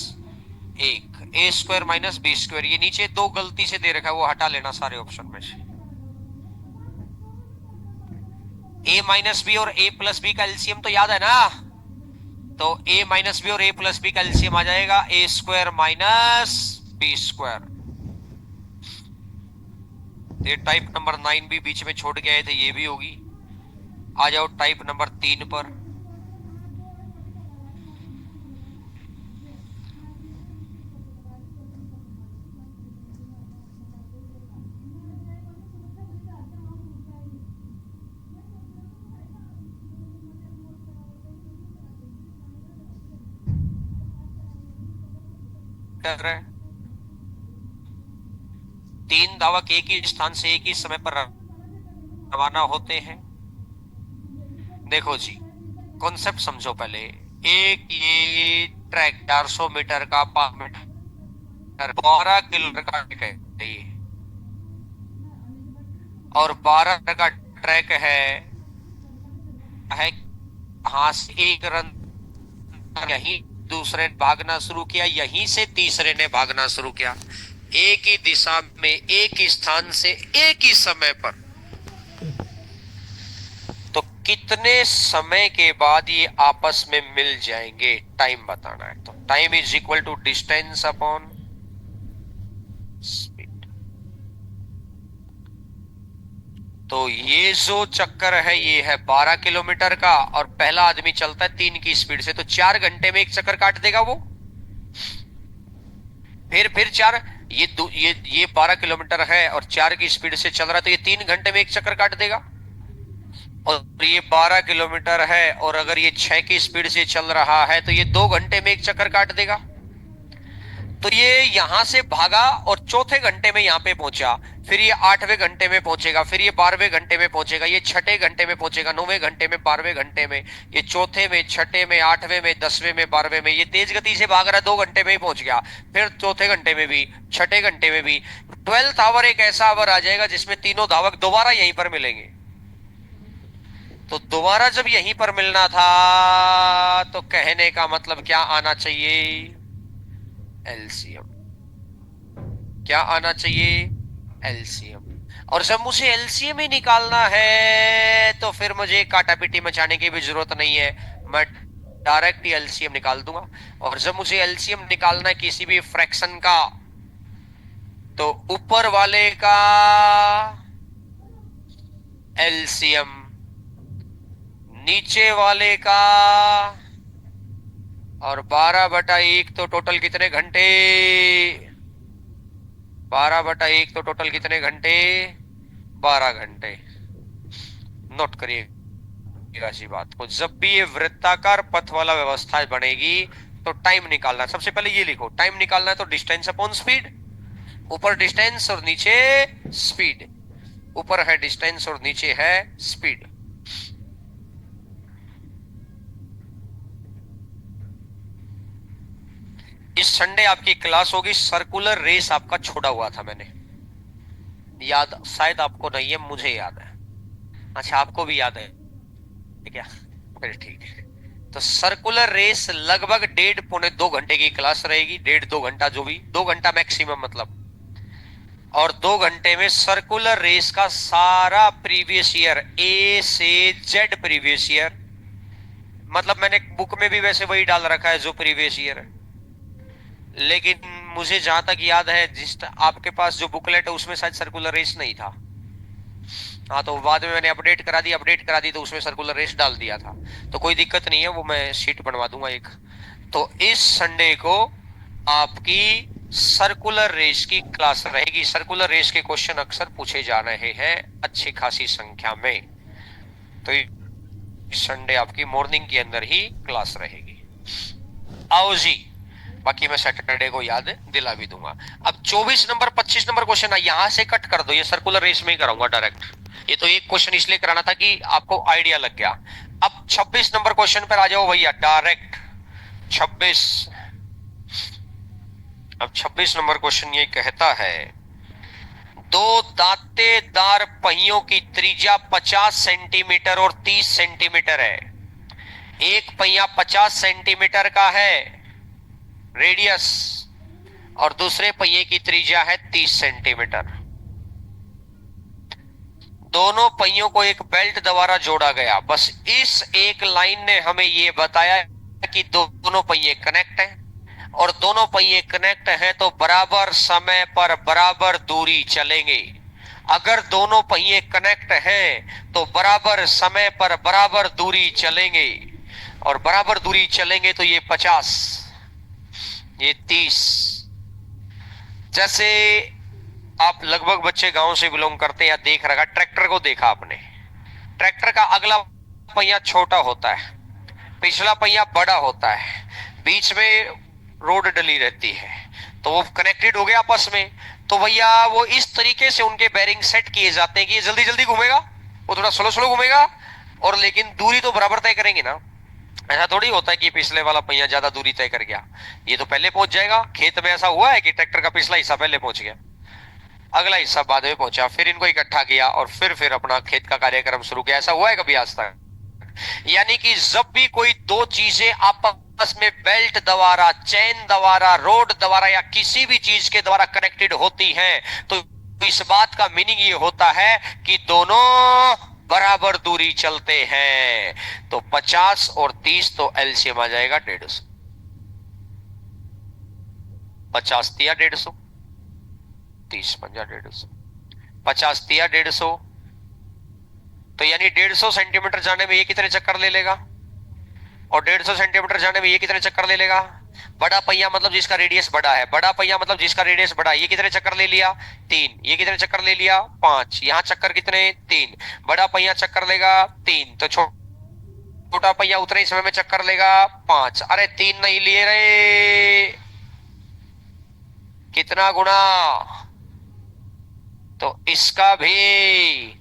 1, ए स्क्वायर माइनस बी स्क्वायर। ये नीचे दो गलती से दे रखा है, वो हटा लेना सारे ऑप्शन में से। ए माइनस बी और ए प्लस बी का एलसीएम तो याद है ना? तो ए माइनस बी और ए प्लस बी का एलसीएम आ जाएगा ए स्क्वायर माइनस बी स्क्वायर। ये टाइप नंबर 9 भी बीच में छोड़ के आए थे, ये भी होगी। आ जाओ टाइप नंबर 3 पर। कर रहे 3 धावक एक ही स्थान से एक ही समय पर रवाना होते हैं। देखो जी, कॉन्सेप्ट समझो पहले। एक ये ट्रैक 400 मीटर का 5 मीटर 12 किलोमीटर का ट्रैक है ये, और 12 का ट्रैक है यहां से एक रन, यहीं दूसरे ने भागना शुरू किया, यहीं से तीसरे ने भागना शुरू किया, एक ही दिशा में एक ही स्थान से एक ही समय पर। तो कितने समय के बाद ये आपस में मिल जाएंगे, टाइम बताना है। तो time is equal to distance upon speed. तो ये जो चक्कर है ये है 12 किलोमीटर का, और पहला आदमी चलता है 3 की स्पीड से, तो 4 घंटे में एक चक्कर काट देगा वो। फिर 4, ये 12 किलोमीटर है और 4 की स्पीड से चल रहा है, तो ये 3 घंटे में एक चक्कर काट देगा। और ये 12 किलोमीटर है और अगर ये 6 की स्पीड से चल रहा है तो ये 2 घंटे में एक चक्कर काट देगा। तो ये यहां से भागा और चौथे घंटे में यहां पे पहुंचा, फिर ये 8वें घंटे में पहुंचेगा, फिर ये 12वें घंटे में पहुंचेगा, ये 6ठे घंटे में पहुंचेगा, 9वें घंटे में, 12वें घंटे में, ये चौथे में, छठे में, 8वें में, 10वें में, 12वें में। ये तेज गति से भाग रहा है, 2 घंटे में ही पहुंच गया, फिर चौथे घंटे में भी, छठे घंटे में भी। 12th आवर एक ऐसा आवर आ जाएगा जिसमें तीनों धावक दोबारा यहीं पर मिलेंगे। तो दोबारा जब यहीं पर मिलना था तो कहने का मतलब क्या आना चाहिए? एलसीएम। क्या आना चाहिए? एलसीएम। और जब मुझे एलसीएम ही निकालना है तो फिर मुझे काटापीटी मचाने की भी जरूरत नहीं है, मैं डायरेक्ट ही एलसीएम निकाल दूंगा। और जब मुझे एलसीएम निकालना है किसी भी फ्रैक्शन का, तो ऊपर वाले का एलसीएम, नीचे वाले का, और 12/1 तो टोटल कितने घंटे? 12/1 तो टोटल कितने घंटे? 12 घंटे। नोट करिएगा इसी बात को, जब भी ये वृत्ताकार पथ वाला व्यवस्था बनेगी तो टाइम निकालना, सबसे पहले ये लिखो, टाइम निकालना है तो डिस्टेंस अपॉन स्पीड। ऊपर डिस्टेंस और नीचे स्पीड, ऊपर है डिस्टेंस और नीचे है स्पीड। इस संडे आपकी क्लास होगी, सर्कुलर रेस आपका छोड़ा हुआ था मैंने, याद शायद आपको नहीं है, मुझे याद है। अच्छा, आपको भी याद है क्या? फिर ठीक है। तो सर्कुलर रेस लगभग 1.5-2 घंटे की क्लास रहेगी, 1.5-2 घंटा, जो भी 2 घंटा मैक्सिमम मतलब। और 2 घंटे में सर्कुलर रेस का सारा प्रीवियस ईयर, ए से जेड प्रीवियस ईयर, मतलब मैंने बुक में भी वैसे वही डाल रखा है जो प्रीवियस ईयर है, लेकिन मुझे जहां तक याद है जिस आपके पास जो बुकलेट है उसमें शायद सर्कुलर रेस नहीं था। हाँ, तो बाद में मैंने अपडेट करा दी तो उसमें सर्कुलर रेस डाल दिया था। तो कोई दिक्कत नहीं है, वो मैं शीट बनवा दूंगा एक। तो इस संडे को आपकी सर्कुलर रेस की क्लास रहेगी। सर्कुलर रेस के क्वेश्चन अक्सर पूछे जा रहे हैं अच्छी खासी संख्या में, तो इस संडे आपकी मॉर्निंग के अंदर ही क्लास रहेगी। आओ जी, बाकी मैं सैटरडे को याद दिला भी दूंगा। अब 24 नंबर 25 नंबर क्वेश्चन है, यहां से कट कर दो, ये सर्कुलर रेस में ही कराऊंगा डायरेक्ट। ये तो एक क्वेश्चन इसलिए कराना था कि आपको आइडिया लग गया। अब 26 नंबर क्वेश्चन पर आ जाओ भैया, डायरेक्ट 26। अब 26 नंबर क्वेश्चन ये कहता है, दो दांतेदार पहियों की त्रिज्या 50 सेंटीमीटर और 30 सेंटीमीटर है। एक पहिया 50 सेंटीमीटर का है रेडियस और दूसरे पहिए की त्रिज्या है 30 सेंटीमीटर। दोनों पहियों को एक बेल्ट द्वारा जोड़ा गया। बस इस एक लाइन ने हमें यह बताया कि दोनों पहिए कनेक्ट हैं, और दोनों पहिए कनेक्ट हैं तो बराबर समय पर बराबर दूरी चलेंगे। अगर दोनों पहिए कनेक्ट हैं तो बराबर समय पर बराबर दूरी चलेंगे, और बराबर दूरी चलेंगे तो ये 50, ये 30। जैसे आप लगभग बच्चे गांव से बिलोंग करते हैं या देख रखा, ट्रैक्टर को देखा आपने, ट्रैक्टर का अगला पहिया छोटा होता है, पिछला पहिया बड़ा होता है, बीच में रोड डली रहती है, तो वो कनेक्टेड हो गया आपस में। तो भैया वो इस तरीके से उनके बेरिंग सेट किए जाते हैं कि ये जल्दी जल्दी घूमेगा, वो थोड़ा स्लो स्लो घूमेगा, और लेकिन दूरी तो बराबर तय करेंगे ना। ऐसा थोड़ी होता है कि पिछले वाला पहिया ज्यादा दूरी तय कर गया, ये तो पहले पहुंच जाएगा। खेत में ऐसा हुआ है कि ट्रैक्टर का पिछला हिस्सा पहले पहुंच गया, अगला हिस्सा बाद में पहुंचा, फिर इनको इकट्ठा किया और फिर अपना खेत का कार्यक्रम शुरू किया। ऐसा हुआ है कभी आज तक? यानी कि जब भी कोई दो चीजें आपस में बेल्ट द्वारा, चेन द्वारा, रोड द्वारा या किसी भी चीज के द्वारा कनेक्टेड होती हैं, तो इस बात का मीनिंग ये होता है कि दोनों बराबर दूरी चलते हैं। तो 50 और 30 तो एलसीएम आ जाएगा 150। 50 तिया 150, 30 पंजा 150, 50 तिया 150, तो यानी 150 सेंटीमीटर जाने में ये कितने चक्कर ले लेगा, और 150 सेंटीमीटर जाने में ये कितने चक्कर ले लेगा। बड़ा पहिया मतलब जिसका रेडियस बड़ा है, बड़ा पहिया मतलब जिसका रेडियस बड़ा है। ये कितने चक्कर ले लिया? 3। ये कितने चक्कर ले लिया? 5। यहाँ चक्कर कितने? 3। बड़ा पहिया चक्कर लेगा 3, तो छोटा पहिया उतने ही समय में चक्कर लेगा 5। अरे 3 नहीं लिए रे, कितना गुना? तो इसका भी।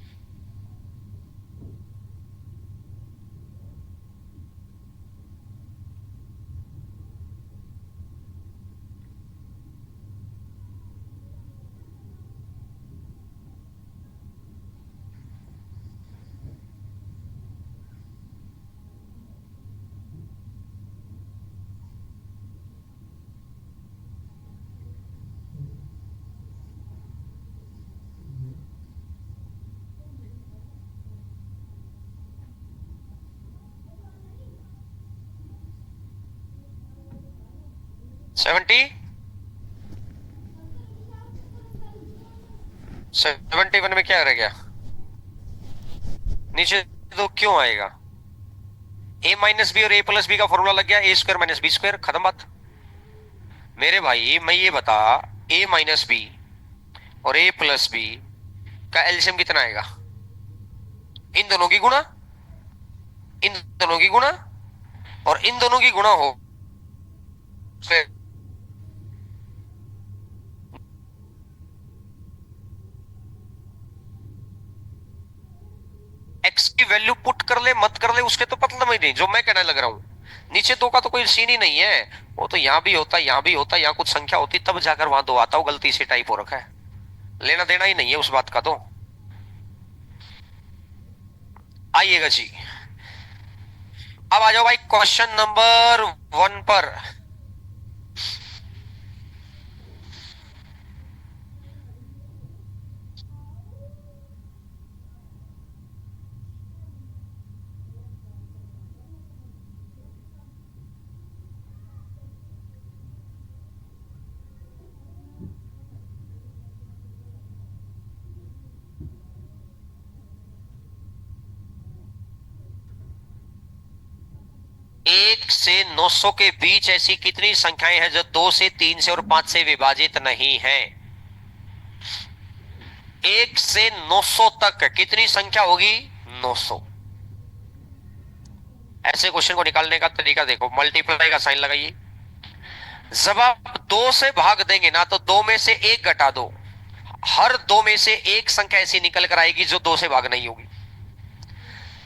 सेवेंटी 71 में क्या रह गया? नीचे तो क्यों आएगा? ए माइनस बी और ए प्लस बी का फॉर्मूला लग गया, ए स्क्वायर माइनस बी स्क्वायर, खत्म बात। मेरे भाई मैं ये बता, ए माइनस बी और ए प्लस बी का एलसीएम कितना आएगा? इन दोनों की गुणा, इन दोनों की गुणा और इन दोनों की गुणा हो एक्स की वैल्यू पुट कर ले मत कर ले उसके तो मतलब ही नहीं, जो मैं कहने लग रहा हूं। नीचे दो का तो कोई सीन ही नहीं है, वो तो यहां भी होता, यहां भी होता, यहां कुछ संख्या होती तब जाकर वहां दो आता, हो गलती से टाइप हो रखा है, लेना देना ही नहीं है उस बात का। तो आइएगा जी, अब आ जाओ भाई क्वेश्चन नंबर 1 पर। एक से 900 के बीच ऐसी कितनी संख्याएं हैं जो 2 से 3 से और 5 से विभाजित नहीं है? 1 से 900 तक कितनी संख्या होगी? 900। ऐसे क्वेश्चन को निकालने का तरीका देखो, मल्टीप्लाई का साइन लगाइए। जब आप 2 से भाग देंगे ना तो 2 में से 1 घटा दो, हर 2 में से एक संख्या ऐसी निकल कर आएगी जो 2 से भाग नहीं होगी।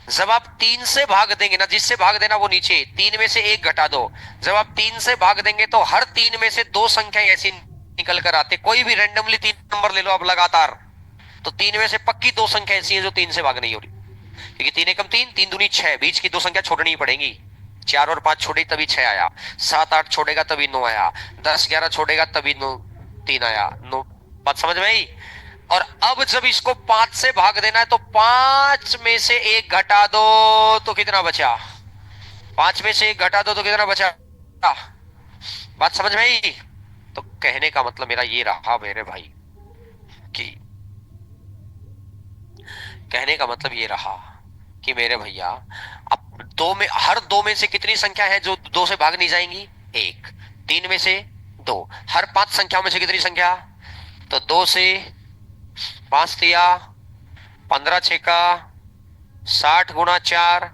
जब आप 3 से भाग देंगे ना, जिससे भाग देना वो नीचे, 3 में से 1 घटा दो, जब आप 3 से भाग देंगे तो हर 3 में से 2 संख्या ऐसी निकल कर आते, कोई भी रैंडमली 3 नंबर ले लो आप लगातार, तो 3 में से पक्की 2 संख्या ऐसी है जो 3 से भाग नहीं हो रही, क्योंकि 3 एकम 3, 3 दूनी 6, बीच की 2 संख्या छोड़नी ही पड़ेगी। 4 और 5 छोड़ी तभी 6 आया, 7 8 छोड़ेगा तभी 9 आया, 10 11 छोड़ेगा तभी 9 3 आया, 9। बात समझ में आई? और अब जब इसको 5 से भाग देना है तो 5 में से 1 घटा दो तो कितना बचा? 5 में से 1 घटा दो तो कितना बचा? बात समझ में आई? तो कहने का मतलब मेरा ये रहा मेरे भाई, कि कहने का मतलब ये रहा कि मेरे भैया, अब 2 में, हर 2 में से कितनी संख्या है जो 2 से भाग नहीं जाएंगी? 1। 3 में से 2, हर 5 संख्याओं में से कितनी संख्या? तो 2 से 5 दिया, 15 छेका 60 गुणा 4,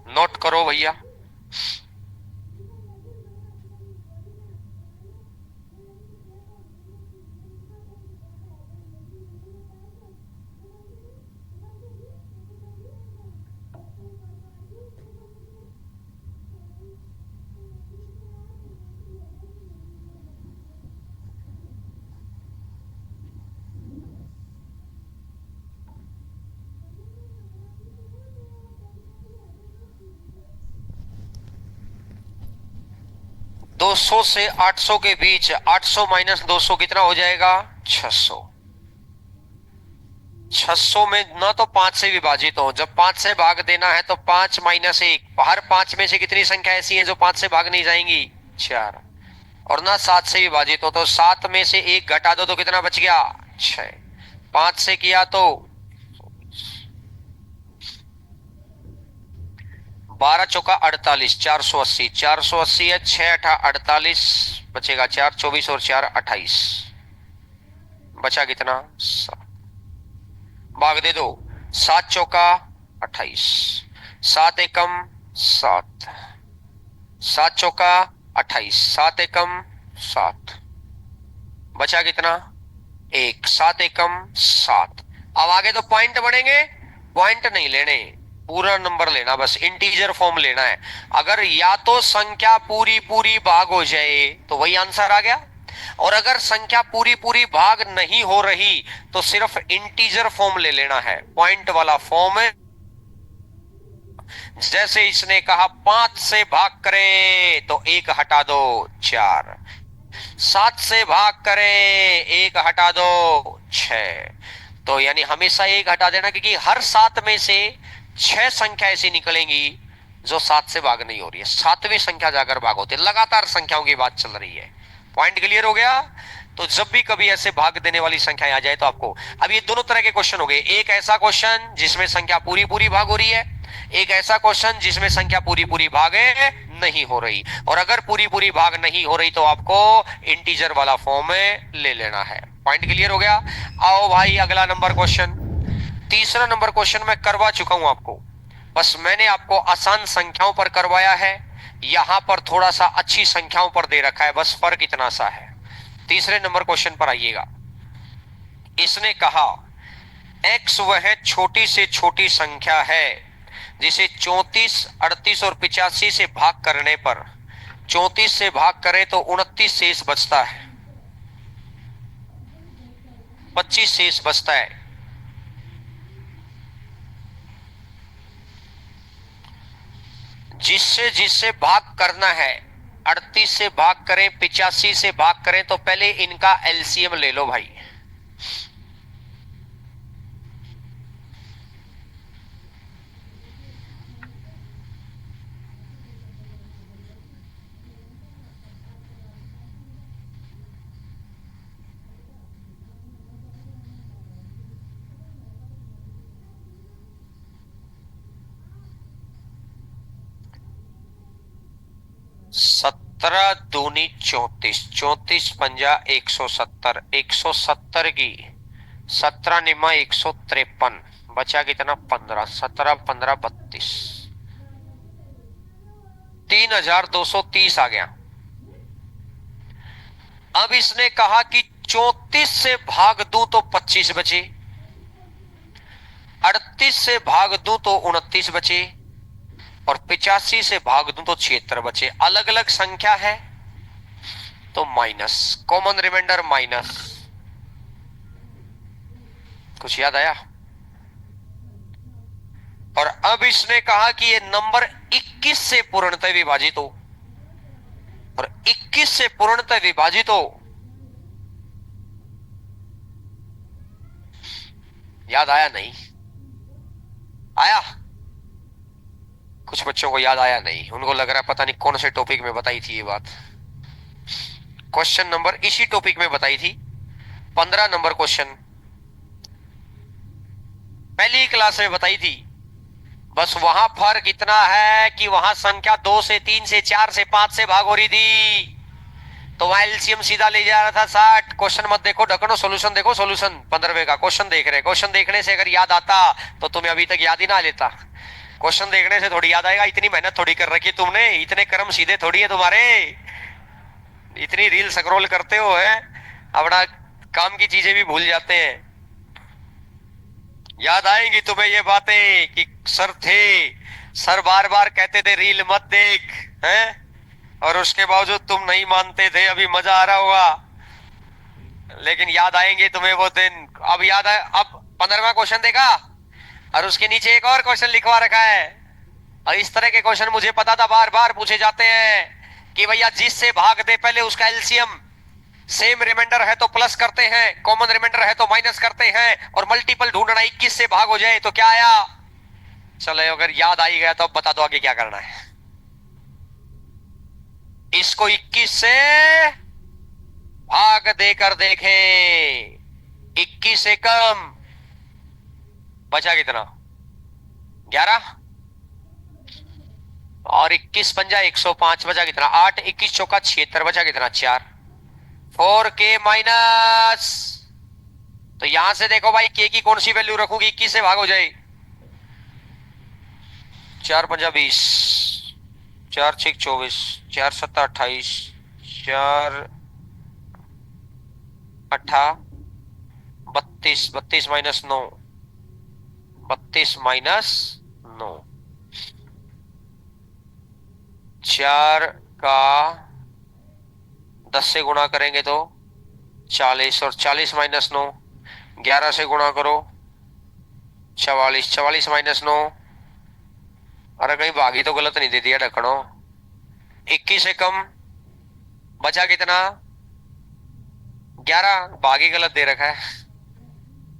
नोट करो भैया। दो सौ से 800 के बीच, 800 माइनस 200 कितना हो जाएगा? 600। 600 में ना तो 5 से विभाजित हो, जब 5 से भाग देना है तो 5 माइनस 1, हर 5 में से कितनी संख्या ऐसी है जो 5 से भाग नहीं जाएंगी? 4। और ना 7 से विभाजित हो तो 7 में से 1 घटा दो तो कितना बच गया? 6। 5 से किया तो 12 चौका 48, 480, 480 है, 6 अठा 48, बचेगा 4, 24 और 4 28, बचा कितना? 7, भाग दे दो, 7 चौका 28, 7 एकम 7, 7 चौका 28, 7 एकम 7, बचा कितना? 1, 7 एकम 7। अब आगे तो पॉइंट बढ़ेंगे, पॉइंट नहीं लेने, पूरा नंबर लेना, बस इंटीजर फॉर्म लेना है। अगर या तो संख्या पूरी पूरी भाग हो जाए तो वही आंसर आ गया, और अगर संख्या पूरी पूरी भाग नहीं हो रही तो सिर्फ इंटीजर फॉर्म ले लेना है, पॉइंट वाला फॉर्म है। जैसे इसने कहा 5 से भाग करे तो 1 हटा दो 4, 7 से भाग करे 1 हटा दो 6, तो यानी हमेशा 1 हटा देना, क्योंकि हर 7 में से 6 संख्या ऐसी निकलेंगी जो 7 से भाग नहीं हो रही है, 7वीं संख्या जाकर भाग होती है। लगातार संख्याओं की बात चल रही है। पॉइंट क्लियर हो गया? तो जब भी कभी ऐसे भाग देने वाली संख्या आ जाए तो आपको, अब ये दोनों तरह के क्वेश्चन हो गए, एक ऐसा क्वेश्चन जिसमें संख्या पूरी पूरी भाग हो रही है, एक ऐसा क्वेश्चन जिसमें संख्या पूरी पूरी भाग नहीं हो रही, और अगर पूरी पूरी भाग नहीं हो रही तो आपको इंटीजर वाला फॉर्म ले लेना है। पॉइंट क्लियर हो गया? आओ भाई अगला नंबर क्वेश्चन, तीसरा नंबर क्वेश्चन मैं करवा चुका हूं आपको, बस मैंने आपको आसान संख्याओं पर करवाया है, यहां पर थोड़ा सा अच्छी संख्याओं पर दे रखा है, बस फर्क इतना सा है। तीसरे नंबर क्वेश्चन पर आइएगा। इसने कहा x वह छोटी से छोटी संख्या है जिसे 34, 38 और 85 से भाग करने पर, 34 से भाग करें तो 29 शेष बचता है, 25 शेष बचता है। जिससे जिससे भाग करना है, 38 से भाग करें, 85 से भाग करें, तो पहले इनका एलसीएम ले लो भाई। सत्रह दूनी 34, 34 पंजा 170, 170 की 17 निमा 153, बचा कितना? 15, 17 15 32, 3230 आ गया। अब इसने कहा कि 34 से भाग दूं तो 25 बचे, 38 से भाग दूं तो 29 बचे, और 85 से भाग दूं तो 76 बचे। अलग अलग संख्या है तो माइनस, कॉमन रिमाइंडर माइनस। कुछ याद आया? और अब इसने कहा कि ये नंबर 21 से पूर्णतः विभाजित हो, और 21 से पूर्णतः विभाजित हो, याद आया नहीं? आया? कुछ बच्चों को याद आया नहीं, उनको लग रहा है पता नहीं कौन से टॉपिक में बताई थी ये बात। क्वेश्चन नंबर इसी टॉपिक में बताई थी, 15 नंबर क्वेश्चन पहली क्लास में बताई थी। बस वहां फर्क इतना है कि वहां संख्या 2 से 3 से 4 से 5 से भाग हो रही थी, तो वहां एलसीएम सीधा ले जा रहा था 60। क्वेश्चन मत देखो ढकनो, सॉल्यूशन देखो, सॉल्यूशन 15वें का क्वेश्चन देख रहे। क्वेश्चन देखने से अगर याद आता तो तुम्हें अभी तक याद ही ना लेता। क्वेश्चन देखने से थोड़ी याद आएगा, इतनी मेहनत थोड़ी कर रखी तुमने, इतने कर्म सीधे थोड़ी है तुम्हारे, इतनी रील स्क्रॉल करते हो है, अपना काम की चीजें भी भूल जाते हैं। याद आएंगी तुम्हें ये बातें कि सर थे, सर बार बार कहते थे रील मत देख, हैं, और उसके बावजूद तुम नहीं मानते थे। अभी मजा आ रहा होगा, लेकिन याद आएंगे तुम्हें वो दिन। अब याद है, अब 15वां क्वेश्चन देखा, और उसके नीचे एक और क्वेश्चन लिखवा रखा है, और इस तरह के क्वेश्चन मुझे पता था बार बार पूछे जाते हैं कि भैया जिससे भाग दे पहले उसका एलसीएम, सेम रिमाइंडर है तो प्लस करते हैं, कॉमन रिमाइंडर है तो माइनस करते हैं, और मल्टीपल ढूंढना, 21 से भाग हो जाए तो क्या आया। चलो अगर याद आई गया तो अब बता दो आगे क्या करना है। इसको 21 से भाग देकर देखें, 21 से कम बचा कितना? 11, और 21 पंजा 105 बचा कितना 8, 21 चौका 76 बचा कितना 4, 4k माइनस। तो यहां से देखो भाई के की कौन सी वैल्यू रखूंगी, 21 से भाग हो जाए, 4 पंजा 20, 4 6 24, 4 7 28, 4 अट्ठा 32, 32 माइनस 9, 32 माइनस 9, 4 का 10 से गुणा करेंगे तो 40, और 40 माइनस 9, 11 से गुणा करो 44, 44 माइनस 9, अरे कहीं भागी तो गलत नहीं दे दिया ढक्कनो, 21 से कम बचा कितना 11, भागी गलत दे रखा है,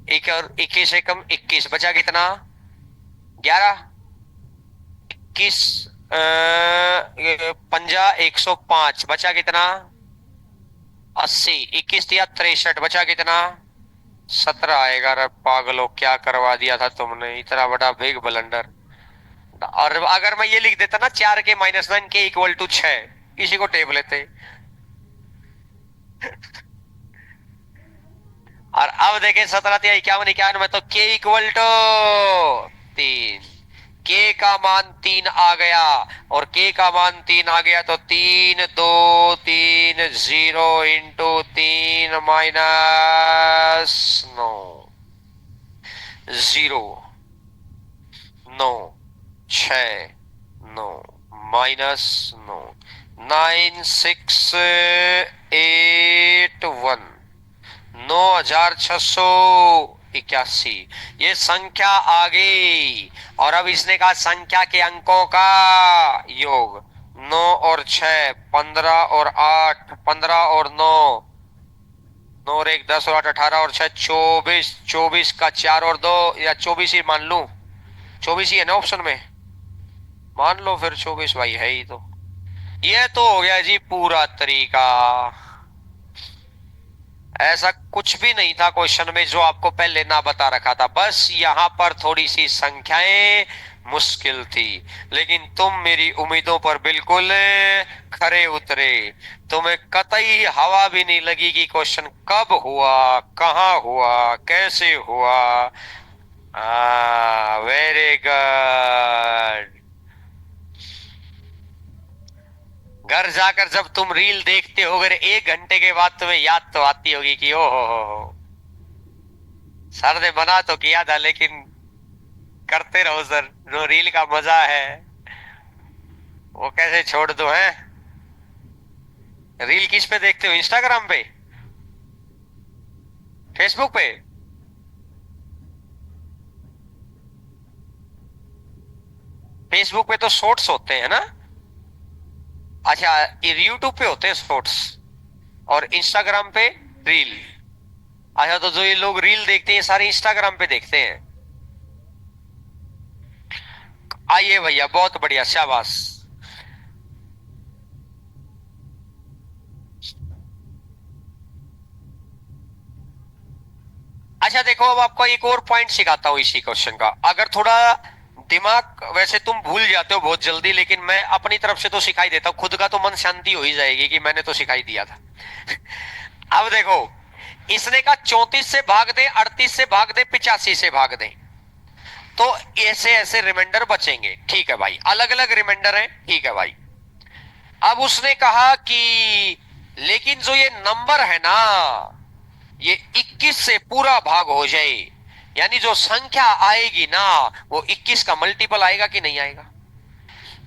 एक और 21 से कम 21 बचा कितना 11, 21 पंजा 105 बचा कितना 80, 21 दिया 63 बचा कितना 17 आएगा। अरे पागलो क्या करवा दिया था तुमने, इतना बड़ा बिग ब्लंडर। और अगर मैं ये लिख देता ना 4 के माइनस 9 के इक्वल टू 6, इसी को टेप लेते। और अब देखें 17 तिया 51 51 में तो के इक्वल टू 3, के का मान 3 आ गया, और के का मान 3 आ गया तो 3 2 3 0 इंटू 3 माइनस 9, 0 9 6 9 माइनस 9, 9 6 8 1, 9681, ये संख्या आ गई। और अब इसने कहा संख्या के अंकों का योग, 9 और 6 15 और 8 15 और 9 9 और 1 10 और 8 18 और 6 24, 24 का 4 और 2, या 24 ही मान लूं, 24 ही है ना ऑप्शन में, मान लो फिर 24 भाई है ही। तो ये तो हो गया जी पूरा तरीका। ऐसा कुछ भी नहीं था क्वेश्चन में जो आपको पहले ना बता रखा था, बस यहां पर थोड़ी सी संख्याएं मुश्किल थी, लेकिन तुम मेरी उम्मीदों पर बिल्कुल खरे उतरे। तुम्हें कतई हवा भी नहीं लगी कि क्वेश्चन कब हुआ, कहां हुआ, कैसे हुआ। Very good. घर जाकर जब तुम रील देखते हो, अगर 1 घंटे के बाद तुम्हें याद तो आती होगी कि ओ हो, सर ने मना तो किया था लेकिन करते रहो सर, जो रील का मजा है वो कैसे छोड़ दो है। रील किस पे देखते हो, इंस्टाग्राम पे, फेसबुक पे? फेसबुक पे तो शॉर्ट्स होते हैं ना, अच्छा यूट्यूब पे होते हैं शॉर्ट्स, और इंस्टाग्राम पे रील। अच्छा तो जो ये लोग रील देखते हैं सारे इंस्टाग्राम पे देखते हैं। आइए भैया बहुत बढ़िया, शाबाश। अच्छा देखो अब आपको एक और पॉइंट सिखाता हूं इसी क्वेश्चन का। अगर थोड़ा दिमाग, वैसे तुम भूल जाते हो बहुत जल्दी, लेकिन मैं अपनी तरफ से तो सिखाई देता हूं, खुद का तो मन शांति हो ही जाएगी कि मैंने तो सिखाई दिया था। अब देखो इसने कहा 34 से भाग दे, 38 से भाग दे, 85 से भाग दे, तो ऐसे ऐसे रिमाइंडर बचेंगे। ठीक है भाई, अलग अलग रिमाइंडर है, ठीक है भाई। अब उसने कहा कि लेकिन जो ये नंबर है ना, ये 21 से पूरा भाग हो जाए, यानी जो संख्या आएगी ना वो 21 का मल्टीपल आएगा कि नहीं आएगा,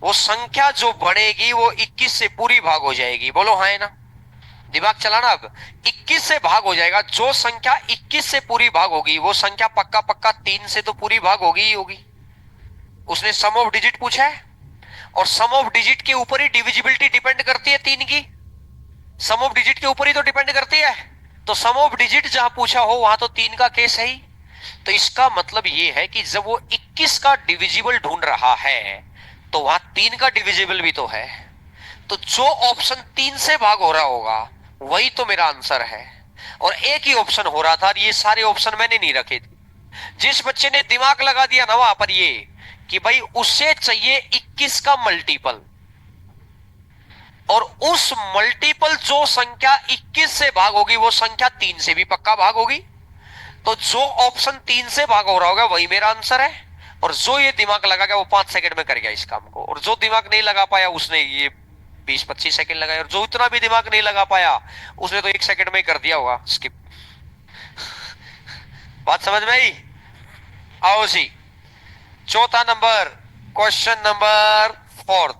वो संख्या जो बढ़ेगी वो 21 से पूरी भाग हो जाएगी। बोलो हाँ है ना, दिमाग चलाना। अब 21 से भाग हो जाएगा, जो संख्या 21 से पूरी भाग होगी वो संख्या पक्का पक्का 3 से तो पूरी भाग होगी ही होगी। उसने सम ऑफ डिजिट पूछा है, और सम ऑफ डिजिट के ऊपर ही डिविजिबिलिटी डिपेंड करती है 3 की, सम ऑफ डिजिट के ऊपर ही तो डिपेंड करती है। तो सम ऑफ डिजिट जहां पूछा हो वहां तो 3 का केस है ही। तो इसका मतलब यह है कि जब वो 21 का डिविजिबल ढूंढ रहा है तो वहां 3 का डिविजिबल भी तो है। तो जो ऑप्शन 3 से भाग हो रहा होगा वही तो मेरा आंसर है। और एक ही ऑप्शन हो रहा था, ये सारे ऑप्शन मैंने नहीं रखे थे। जिस बच्चे ने दिमाग लगा दिया ना वहां पर ये कि भाई उसे चाहिए 21 का मल्टीपल, और उस मल्टीपल जो संख्या 21 से भाग होगी वो संख्या 3 से भी पक्का भाग होगी। तो जो ऑप्शन 3 से भाग हो रहा होगा वही मेरा आंसर है, और जो ये दिमाग लगा गया वो 5 सेकंड में कर गया इस काम को, और जो दिमाग नहीं लगा पाया उसने ये 20-25 सेकंड लगाए, और जो इतना भी दिमाग नहीं लगा पाया उसने तो 1 सेकंड में ही कर दिया होगा स्किप। बात समझ में आई? आओ जी, चौथा नंबर, क्वेश्चन नंबर 4।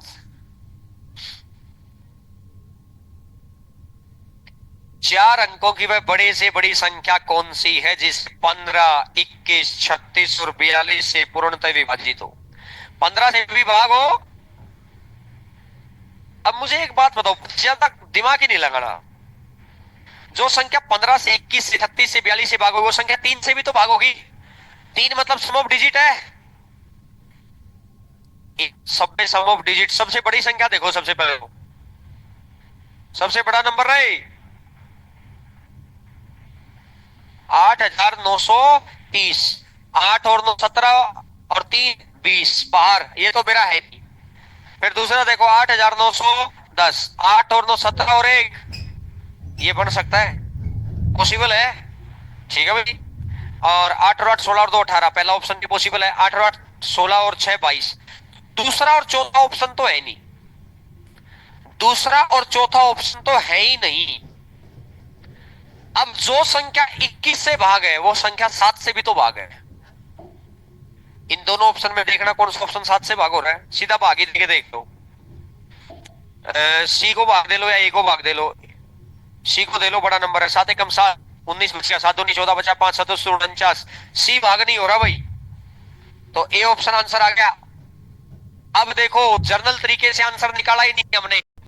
4 अंकों की वह बड़े से बड़ी संख्या कौन सी है जिस 15, 21, 36 और 42 से पूर्णतः विभाजित हो? 15 से भी भाग हो। अब मुझे एक बात बताओ, ज्यादा दिमाग ही नहीं लगाना। जो संख्या 15 से 21 से 36 से 42 से भाग होगी वो संख्या 3 से भी तो भाग होगी। 3 मतलब सम ऑफ डिजिट है। सब में सम ऑफ डिजिट, सबसे बड़ी संख्या देखो सबसे पहले, सबसे बड़ा नंबर रहे 8,930। 8 और 9 17 और 3 20 बाहर, ये तो मेरा है नहीं। फिर दूसरा देखो 8,910। 8 और 9 17 और 1, ये बन सकता है, पॉसिबल है, ठीक है भाई। और 8 और 8 16 और 2 18, पहला ऑप्शन भी पॉसिबल है। 8 और 8 16 और 6 22। दूसरा और चौथा ऑप्शन तो है नहीं, दूसरा और चौथा ऑप्शन तो है ही नहीं। अब जो संख्या 21 से भाग है वो संख्या 7 से भी तो भाग है। इन दोनों ऑप्शन में देखना कौन सा ऑप्शन 7 से भाग हो रहा है, सीधा भाग ही देके देख लो। सी को भाग दे लो या ए को भाग दे लो। सी को दे लो, बड़ा नंबर है, 7 एकम 7, 19 बचा, 7 दूनी 14 बचा, 5 7 49। सी भाग नहीं हो रहा भाई, तो ए ऑप्शन आंसर आ गया। अब देखो, जर्नल तरीके से आंसर निकाला ही नहीं हमने,